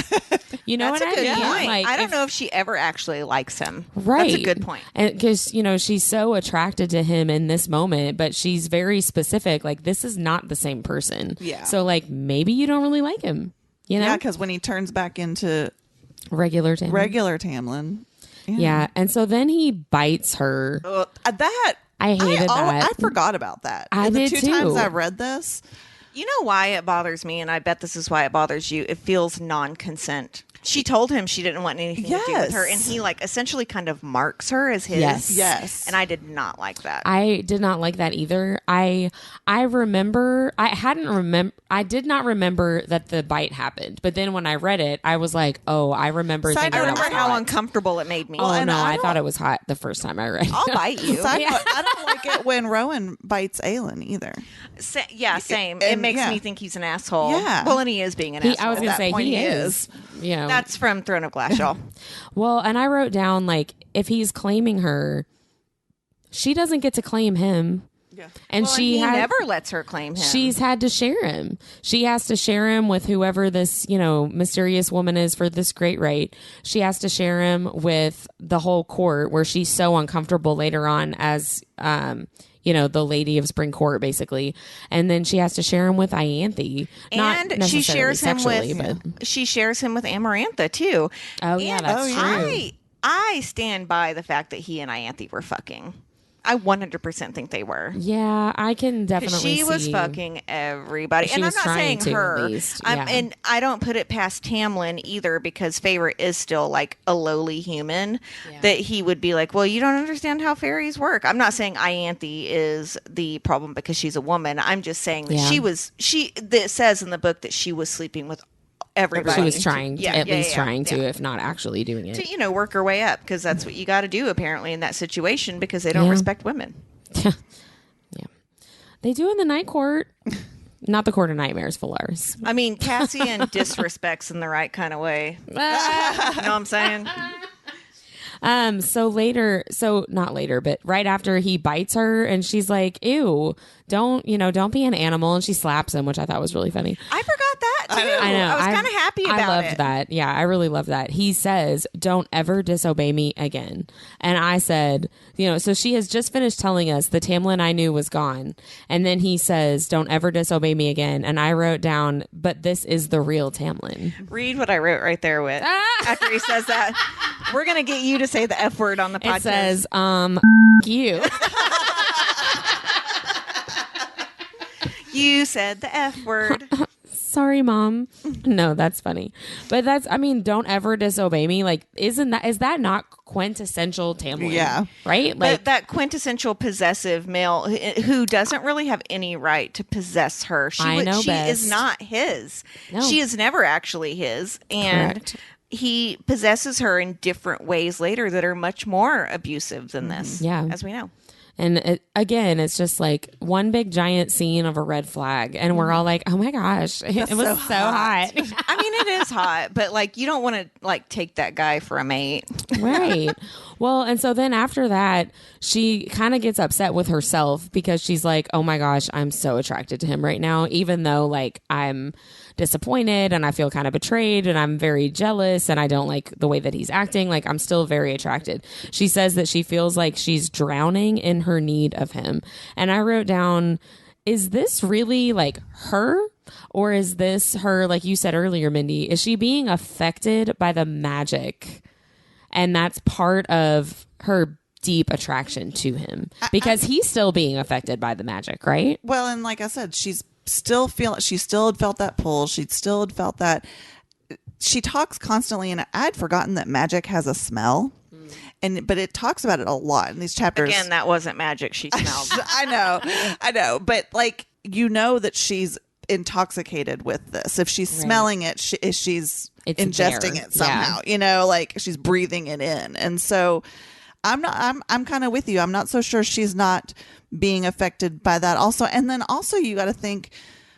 You know That's what a good I mean? point. Like, I don't know if she ever actually likes him. Right. That's a good point. And because, she's so attracted to him in this moment, but she's very specific. Like, this is not the same person. Yeah. So, like, maybe you don't really like him, Yeah, because when he turns back into Regular Tamlin. regular Tamlin, Yeah. And so then he bites her. that I hated that. I forgot about that. I In the did two times too. I've read this. You know why it bothers me, and I bet this is why it bothers you? It feels non-consent. She told him she didn't want anything to do with her, Yes. and he like essentially kind of marks her as his. Yes. And I did not like that. I did not like that either. I remember I did not remember that the bite happened. But then when I read it, I was like, oh, I remember Side thinking note, I that was remember how hot. uncomfortable it made me. Oh and no, I I don't- thought it was hot the first time I read it. I'll bite you. Side note, I don't like it when Rowan bites Aelin either. Yeah, same. It And- makes yeah. me think he's an asshole. Yeah. Well, and he is being an asshole. I was going to that say point he he is. You know. That's from Throne of Glass, y'all. Well, and I wrote down like if he's claiming her, she doesn't get to claim him. Yeah. And Well, she he had, never lets her claim him. she's had to share him. She has to share him with whoever this, mysterious woman is for this great rite. She has to share him with the whole court where she's so uncomfortable later on as, the lady of Spring Court, basically. And then she has to share him with Ianthe. Not and she necessarily shares him sexually, with she shares him with Amarantha too. Oh, yeah, And that's true. I stand by the fact that he and Ianthe were fucking. I 100% think they were. Yeah, I can definitely She was see. fucking everybody, She and I'm was not trying saying to, at her. least, yeah. And I don't put it past Tamlin either, because Feyre is still like a lowly human. Yeah. That he would be like, well, you don't understand how fairies work. I'm not saying Ianthe is the problem because she's a woman. I'm just saying that Yeah. that says in the book that she was sleeping with everybody. She was trying, Yeah, at yeah, least yeah, trying to, yeah. if not actually doing it. To work her way up, because that's what you got to do apparently in that situation, because they don't Yeah. respect women. Yeah. They do in the Night Court. Not the Court of Nightmares, Valaris. I mean, Cassian disrespects in the right kind of way. You know what I'm saying? So not later, but right after he bites her and she's like, ew, don't be an animal. And she slaps him, which I thought was really funny. I forgot that too. I know. I was kind of happy about I loved it. that. Yeah, I really love that. He says, don't ever disobey me again. And I said, so she has just finished telling us the Tamlin I knew was gone. And then he says, don't ever disobey me again. And I wrote down, but this is the real Tamlin. Read what I wrote right there with after he says that. We're going to get you to say the F word on the podcast. It says, you. You said the F word. Sorry, Mom. No, that's funny. But don't ever disobey me. Like, is that not quintessential Tamlin? Yeah. Right? Like, But that quintessential possessive male who doesn't really have any right to possess her. She best. is not his. No. She is never actually his. And Correct. he possesses her in different ways later that are much more abusive than this. Yeah. As we know. and it's just like one big giant scene of a red flag. And we're all like, oh my gosh, it was so hot. I mean, it is hot, but like, you don't want to like take that guy for a mate. Right. Well, and so then after that, she kind of gets upset with herself because she's like, oh my gosh, I'm so attracted to him right now, even though like I'm disappointed and I feel kind of betrayed and I'm very jealous and I don't like the way that he's acting. Like, I'm still very attracted. She says that she feels like she's drowning in her need of him. And I wrote down, is this really like her? Or is this her, like you said earlier, Mindy, is she being affected by the magic? And that's part of her deep attraction to him because he's still being affected by the magic, right? Well, and like I said, she still had felt that pull. She still had felt that. She talks constantly, and I'd forgotten that magic has a smell. But it talks about it a lot in these chapters. Again, that wasn't magic she smelled. I know. But like, that she's intoxicated with this. If she's smelling it, she's It's ingesting there. it somehow, like she's breathing it in. And so I'm kind of with you. I'm not so sure she's not being affected by that also. And then also you got to think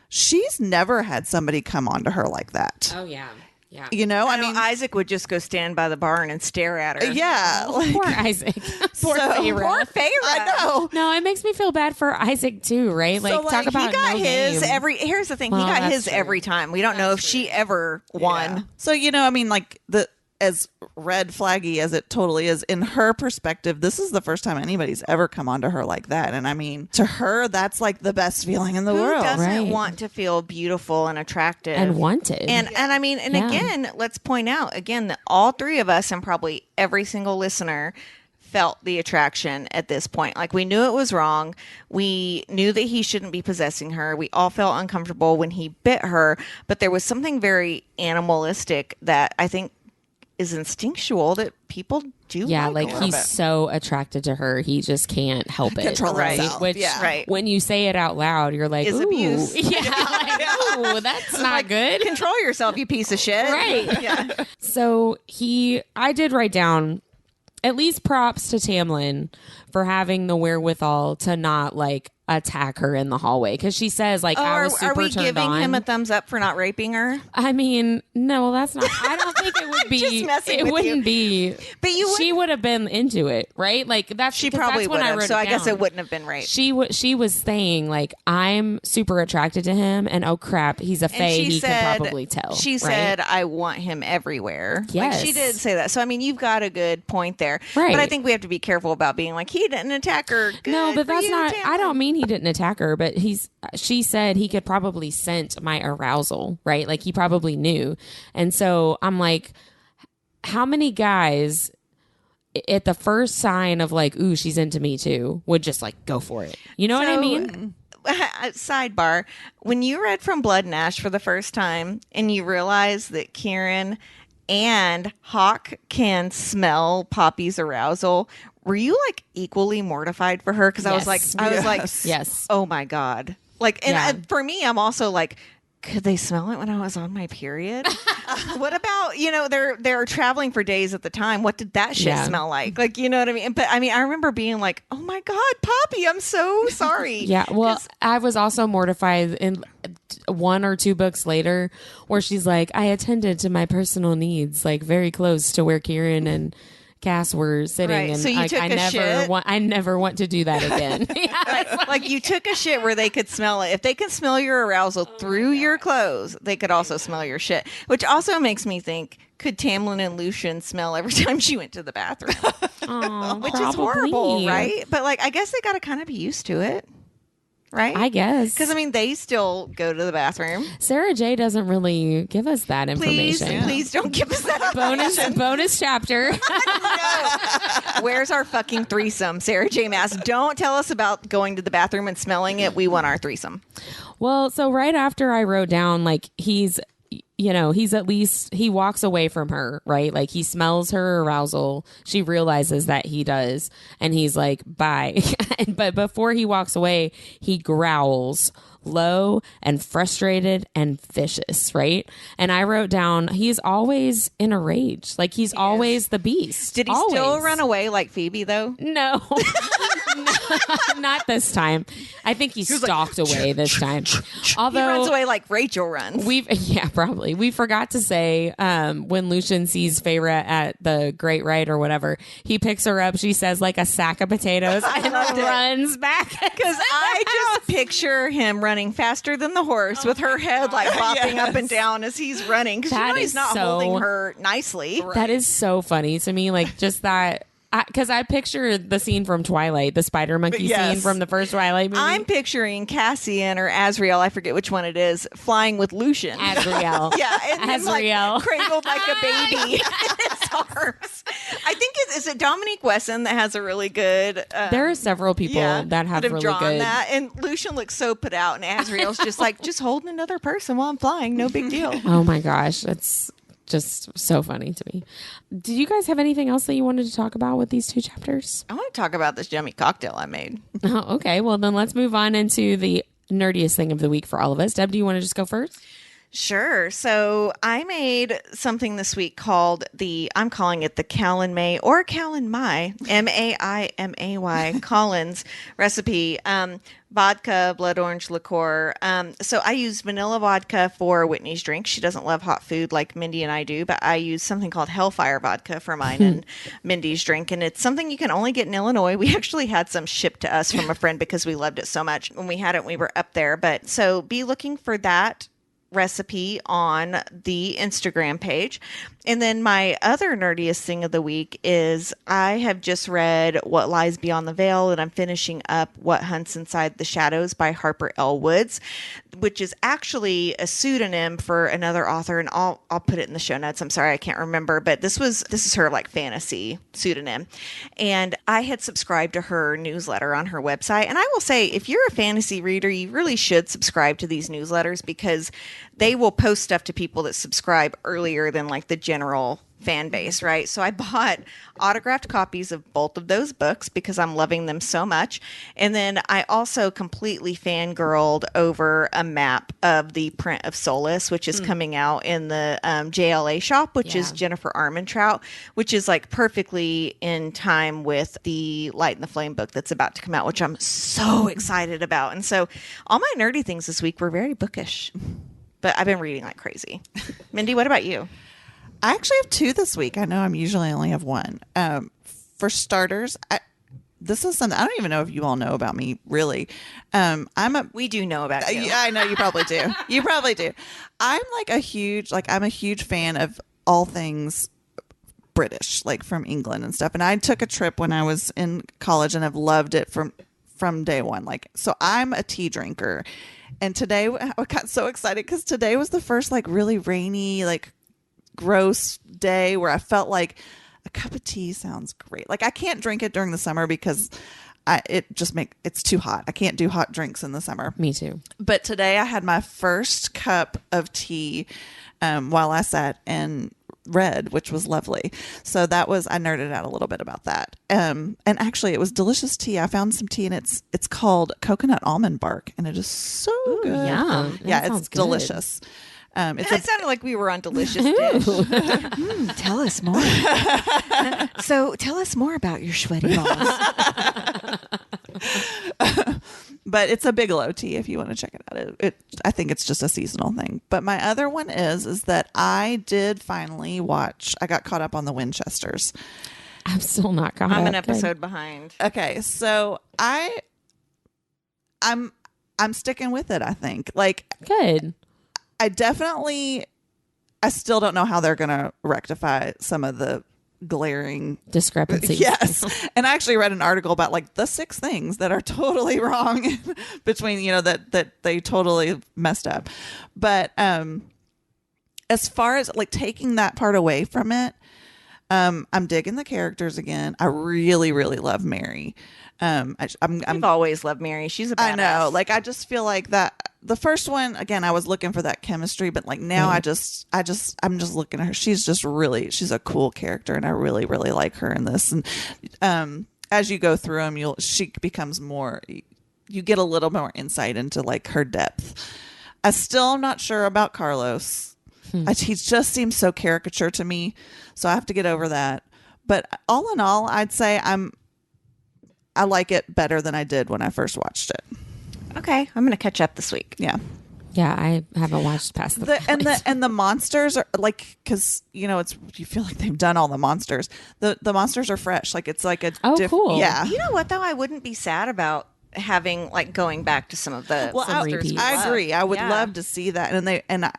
she's never had somebody come onto her like that. Oh, yeah. Yeah. I I mean, Isaac would just go stand by the barn and stare at her. yeah. Like, Poor Isaac. Poor So- Feyre. Poor Feyre. I know. No, it makes me feel bad for Isaac too, right? Like, talk about he got no his game. here's the thing, Well, he got that's his true. every time. We don't know if she ever won. Yeah. So, like as red flaggy as it totally is, in her perspective, this is the first time anybody's ever come onto her like that. And I mean, to her, that's like the best feeling in the Who world. doesn't Right. want to feel beautiful and attractive and wanted. And I mean, and Yeah. again, let's point out again that all three of us and probably every single listener felt the attraction at this point. Like, we knew it was wrong. We knew that he shouldn't be possessing her. We all felt uncomfortable when he bit her, but there was something very animalistic that I think is instinctual that people do. Yeah, like like a little he's bit. so attracted to her, he just can't help it. Control himself. Which, Yeah. Right. when you say it out loud, you're like, Is ooh. abuse. Yeah, like, ooh, that's not good. Control yourself, you piece of shit. Right. Yeah. So I did write down at least props to Tamlin for having the wherewithal to not like attack her in the hallway, because she says like, I was super are we turned giving on. him a thumbs up for not raping her? I mean, no, that's not. I don't think it would be. just messing it with wouldn't you. be. But she would have been into it, right? Like that's She 'cause probably that's when would I have. wrote So I guess down. it wouldn't have been rape. She was saying like, I'm super attracted to him, and oh crap, he's a And fae. she He said, can probably tell. She right? said, I want him everywhere. Like, she Yes. did say that. So, I mean, you've got a good point there. Right. But I think we have to be careful about being like, he didn't attack her. Good No, but for that's you, not. Tamlin. I don't mean he didn't attack her, but she said he could probably sense my arousal, right? Like he probably knew. And so I'm like, how many guys at the first sign of like, ooh, she's into me too, would just like go for it? You know what I So, mean? Sidebar, when you read From Blood and Ash for the first time and you realize that Kieran and Hawk can smell Poppy's arousal, were you like equally mortified for her? Because I was like, Yes. Yes. oh my God. Like, and Yeah. for me, I'm also like, could they smell it when I was on my period? What about, they're traveling for days at the time. What did that shit Yeah. smell like? Like, you know what I mean? But I mean, I remember being like, oh my God, Poppy, I'm so sorry. Yeah, well, 'Cause- I was also mortified in one or two books later where she's like, I attended to my personal needs, like very close to where Kieran and Cass were sitting, Right, and so you like, took I a never shit? want, I never want to do that again. Yeah. like you took a shit where they could smell it. If they can smell your arousal through your clothes, they could also smell your shit. Which also makes me think, could Tamlin and Lucian smell every time she went to the bathroom? Aw, Which is horrible, probably. right? But like, I guess they got to kind of be used to it, right? I guess. Because I mean, they still go to the bathroom. Sarah J doesn't really give us that Please, information. please don't give us that Bonus chapter. No. Where's our fucking threesome? Sarah J. Maas. Don't tell us about going to the bathroom and smelling it. We want our threesome. Well, so right after I wrote down, like, he's at least, he walks away from her, right? Like, he smells her arousal. She realizes that he does. And he's like, bye. But before he walks away, he growls low and frustrated and vicious, right? And I wrote down, he's always in a rage. Like, he's always the beast. Did he still run away like Phoebe, though? No. No, not this time. I think he stalked away this time. Although He runs away like Rachel runs. probably. We forgot to say when Lucian sees Feyre at the Great Rite or whatever, he picks her up. She says like a sack of potatoes and runs back. Because I just picture him running faster than the horse with her head like bopping up and down as he's running. Because That he's is not so- holding her nicely. That is so funny to me. Like just that. Because I picture the scene from Twilight, the spider monkey Yes. scene from the first Twilight movie. I'm picturing Cassian or Azriel, I forget which one it is, flying with Lucian. Azriel. Yeah, and then, Azriel. like, cradled like a baby in his arms. I think is it Dominique Wesson that has a really good. There are several people that have really drawn good. that, and Lucian looks so put out, and Azriel's just like just holding another person while I'm flying, no big deal. Oh my gosh, that's just so funny to me. Did you guys have anything else that you wanted to talk about with these two chapters? I want to talk about this yummy cocktail I made. Oh, okay. Well, then let's move on into the nerdiest thing of the week for all of us. Deb, do you want to just go first? Sure. So I made something this week called I'm calling it the Calanmai or Calanmai, Maimay, Collins recipe. Vodka, blood orange liqueur. So I use vanilla vodka for Whitney's drink. She doesn't love hot food like Mindy and I do, but I use something called Hellfire vodka for mine and Mindy's drink. And it's something you can only get in Illinois. We actually had some shipped to us from a friend because we loved it so much when we had it when we were up there. But so be looking for that recipe on the Instagram page. And then my other nerdiest thing of the week is I have just read What Lies Beyond the Veil, and I'm finishing up What Hunts Inside the Shadows by Harper L. Woods. which is actually a pseudonym for another author, and I'll put it in the show notes. I'm sorry, I can't remember, but this is her like fantasy pseudonym. And I had subscribed to her newsletter on her website. And I will say, if you're a fantasy reader, you really should subscribe to these newsletters because they will post stuff to people that subscribe earlier than like the general fan base, right? So I bought autographed copies of both of those books because I'm loving them so much. And then I also completely fangirled over a map of the print of Solace, which is coming out in the JLA shop, which is Jennifer Armentrout, which is like perfectly in time with the Light and the Flame book that's about to come out, which I'm so excited about. And so all my nerdy things this week were very bookish, but I've been reading like crazy. Mindy, what about you? I actually have 2 this week. I know I'm usually only have 1. For starters, this is something I don't even know if you all know about me, really. We do know about you. Yeah, I know you probably do. You probably do. I'm a huge fan of all things British, like from England and stuff. And I took a trip when I was in college and I've loved it from day one. Like, so I'm a tea drinker. And today I got so excited because today was the first like really rainy, like gross day where I felt like a cup of tea sounds great. Like I can't drink it during the summer because it's too hot. I can't do hot drinks in the summer. Me too. But today I had my first cup of tea while I sat and read, which was lovely. So I nerded out a little bit about that. And actually it was delicious tea. I found some tea and it's called coconut almond bark and it is so good. Yum. Yeah, That it's sounds good. delicious. It sounded like we were on Delicious Dish. Tell us more. So tell us more about your sweaty balls. But it's a Bigelow tea if you want to check it out. I think it's just a seasonal thing. But my other one is that I did finally watch. I got caught up on the Winchesters. I'm still not caught up. I'm an episode behind. Okay, so I'm sticking with it. I think Good. I still don't know how they're going to rectify some of the glaring Discrepancies. Yes. And I actually read an article about like the 6 things that are totally wrong between, that they totally messed up. But as far as like taking that part away from it, I'm digging the characters again. I really, really love Mary. I've always loved Mary. She's a badass. I know. Like, I just feel like that the first one, again, I was looking for that chemistry, but like now I'm just looking at her. She's she's a cool character and I really, really like her in this. And, as you go through them, she becomes more, you get a little more insight into like her depth. I still am not sure about Carlos. He just seems so caricature to me. So I have to get over that. But all in all, I'd say I like it better than I did when I first watched it. Okay, I'm going to catch up this week. Yeah. Yeah, I haven't watched past and the monsters are like, because you feel like they've done all the monsters. The monsters are fresh. Like it's like a cool. Yeah. You know what though? I wouldn't be sad about having like going back to some of the monsters. I agree. I would love to see that. And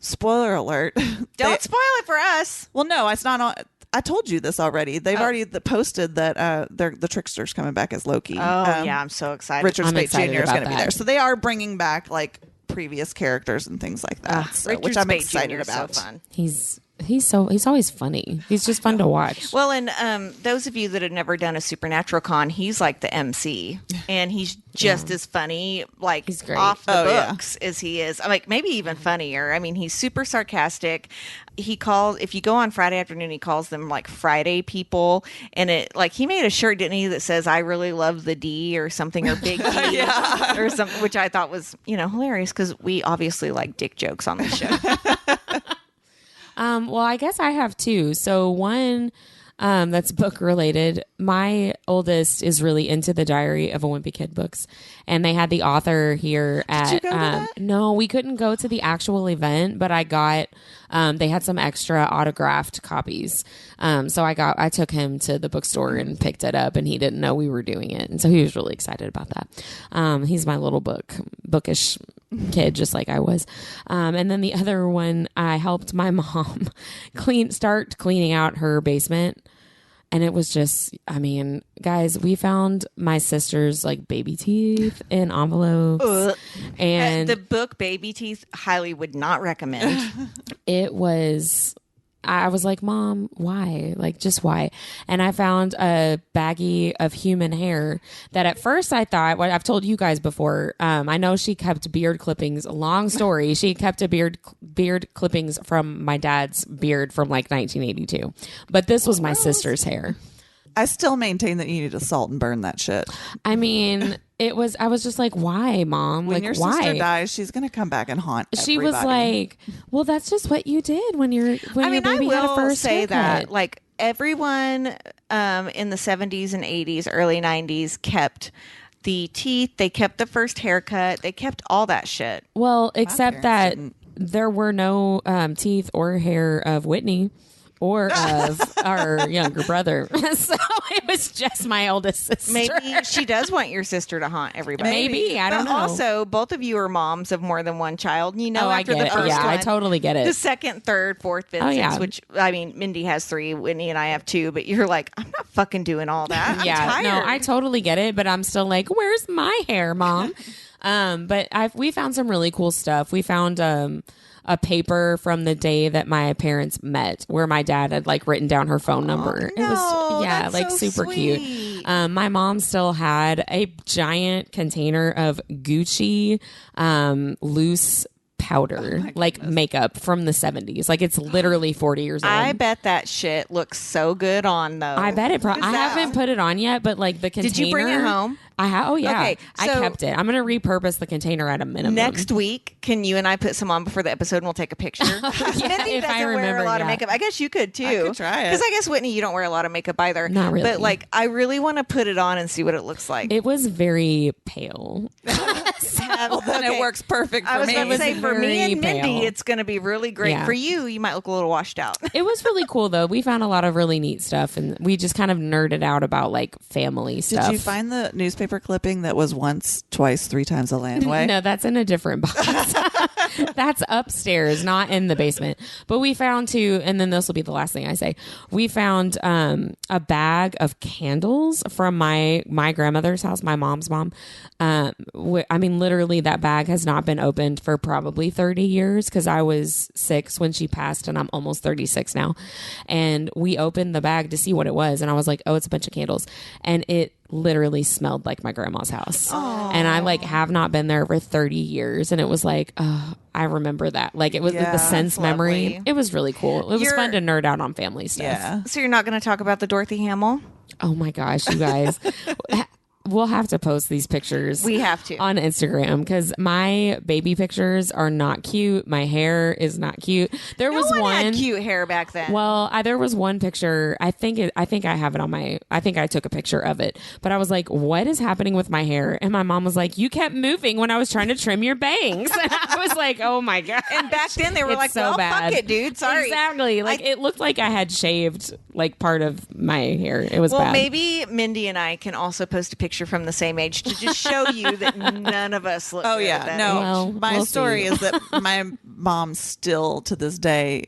spoiler alert. Don't spoil it for us. Well, no, it's not on. I told you this already. They've already posted that the Trickster's coming back as Loki. Oh, yeah. I'm so excited. Richard I'm Speight excited Jr. is about going to be that. there. So they are bringing back like previous characters and things like that, which I'm excited about. So fun. He's always funny. He's just fun to watch. Well, and those of you that have never done a Supernatural con, he's like the MC, and he's just as funny, like He's great. off the books as he is. Like maybe even funnier. I mean, he's super sarcastic. If you go on Friday afternoon, he calls them like Friday people, and he made a shirt, didn't he, that says "I really love the D" or something, or Big D, or something, which I thought was hilarious because we obviously like dick jokes on this show. Well, I guess I have 2. So one that's book related. My oldest is really into the Diary of a Wimpy Kid books, and they had the author here at. Did you go to that? No, we couldn't go to the actual event, but I got. They had some extra autographed copies, so I took him to the bookstore and picked it up, and he didn't know we were doing it, and so he was really excited about that. He's my little bookish kid, just like I was. And then the other one, I helped my mom start cleaning out her basement. And it was just, I mean, guys, we found my sister's like baby teeth in envelopes. And the book Baby Teeth, highly would not recommend. it was, I was like, Mom, why? Like, just why? And I found a baggie of human hair that at first I thought, what I've told you guys before, I know she kept beard clippings. Long story. She kept a beard clippings from my dad's beard from like 1982. But this was my sister's hair. I still maintain that you need to salt and burn that shit. I mean, I was just like, why, Mom? When like, your why? sister dies, she's going to come back and haunt She everybody. was like, well, that's just what you did when your baby had a first say haircut. that like everyone in the 70s and 80s, early 90s kept the teeth, they kept the first haircut, they kept all that shit. Well, except that didn't. there were no teeth or hair of Whitney or of our younger brother. So it was just my oldest sister. Maybe she does want your sister to haunt everybody. Maybe. I don't But know. also, both of you are moms of more than one child. You know, Oh, I after get the it. first Yeah, one, I totally get it. the second, third, fourth, fifth, Oh, sixth, yeah. which, I mean, Mindy has 3, Whitney and I have 2, but you're like, I'm not fucking doing all that. I'm Yeah, tired. no, I totally get it, but I'm still like, where's my hair, Mom? But we found some really cool stuff. We found a paper from the day that my parents met where my dad had like written down her phone number. It was that's like so super sweet. cute. My mom still had a giant container of Gucci loose powder, like makeup from the 70s. Like it's literally 40 years old. I bet that shit looks so good on, though. I bet it. I that- haven't put it on yet, but like the container. Did you bring it home? I have. Oh yeah. Okay, I so- kept it. I'm gonna repurpose the container at a minimum. Next week, can you and I put some on before the episode and we'll take a picture? Mindy if I doesn't wear a remember, lot of yeah. makeup. I guess you could too. I could try it. Because I guess, Whitney, you don't wear a lot of makeup either. Not really. But like, I really want to put it on and see what it looks like. It was very pale. Well, then Okay. it works perfect for I was me. going to say, for me very and Mindy, pale. it's going to be really great. Yeah. For you, you might look a little washed out. It was really cool though. We found a lot of really neat stuff, and we just kind of nerded out about like family stuff. Did you find the newspaper clipping that was once, twice, 3 times a landway? No, that's in a different box. That's upstairs, not in the basement. But we found too, and then this will be the last thing I say. We found a bag of candles from my grandmother's house, my mom's mom. I mean, literally, that bag has not been opened for probably 30 years because I was 6 when she passed, and I'm almost 36 now. And we opened the bag to see what it was, and I was like, "Oh, it's a bunch of candles," and it literally smelled like my grandma's house. And I like have not been there for 30 years, and it was like, oh, I remember that. Like it was Yeah, the sense that's memory. lovely. It was really cool. It was You're- fun to nerd out on family stuff. Yeah. So you're not going to talk about the Dorothy Hamill? Oh my gosh, you guys. We'll have to post these pictures. We have to. On Instagram because my baby pictures are not cute. My hair is not cute. There No was one one had cute hair back then. Well, there was one picture. I think I have it on my. I think I took a picture of it. But I was like, "What is happening with my hair?" And my mom was like, "You kept moving when I was trying to trim your bangs." And I was like, "Oh my god!" and back then they were It's like, so well, bad. fuck it, dude. Sorry. Exactly. Like it looked like I had shaved like part of my hair. It was Well, bad. maybe Mindy and I can also post a picture from the same age to just show you that none of us look Oh good yeah, at that no. age. Well, My we'll story see. is that my mom still to this day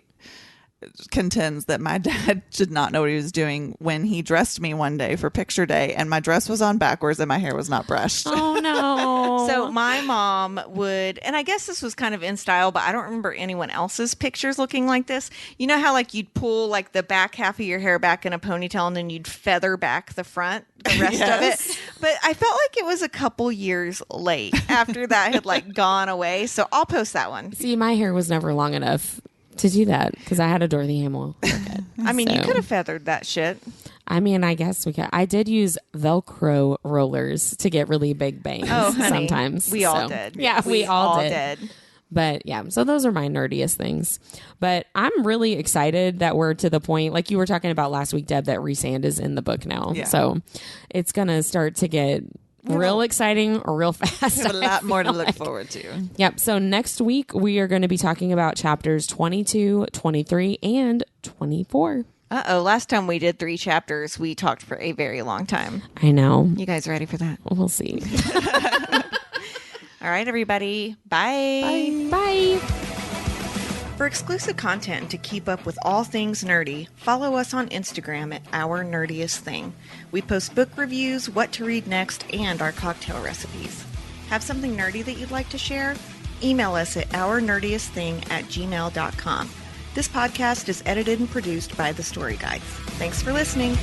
contends that my dad did not know what he was doing when he dressed me one day for picture day, and my dress was on backwards and my hair was not brushed. Oh no. So my mom would, and I guess this was kind of in style, but I don't remember anyone else's pictures looking like this. You know how like you'd pull like the back half of your hair back in a ponytail and then you'd feather back the front, the rest of Yes. it. But I felt like it was a couple years late after that had like gone away. So I'll post that one. See, my hair was never long enough to do that because I had a Dorothy Hamill haircut. I mean, you So- could have feathered that shit. I mean, I guess we could. I did use Velcro rollers to get really big bangs Oh, honey, sometimes. we all So, did. Yeah, we all did. did. But yeah, so those are my nerdiest things. But I'm really excited that we're to the point, like you were talking about last week, Deb, that Rhysand is in the book now. Yeah. So it's going to start to get real exciting real fast. We have a lot I more to feel look like. forward to. Yep. So next week, we are going to be talking about chapters 22, 23, and 24. Uh-oh. Last time we did 3 chapters, we talked for a very long time. I know. You guys ready for that? We'll see. All right, everybody. Bye. Bye. For exclusive content and to keep up with all things nerdy, follow us on Instagram at Our Nerdiest Thing. We post book reviews, what to read next, and our cocktail recipes. Have something nerdy that you'd like to share? Email us at ournerdiestthing@gmail.com. This podcast is edited and produced by The Story Guides. Thanks for listening.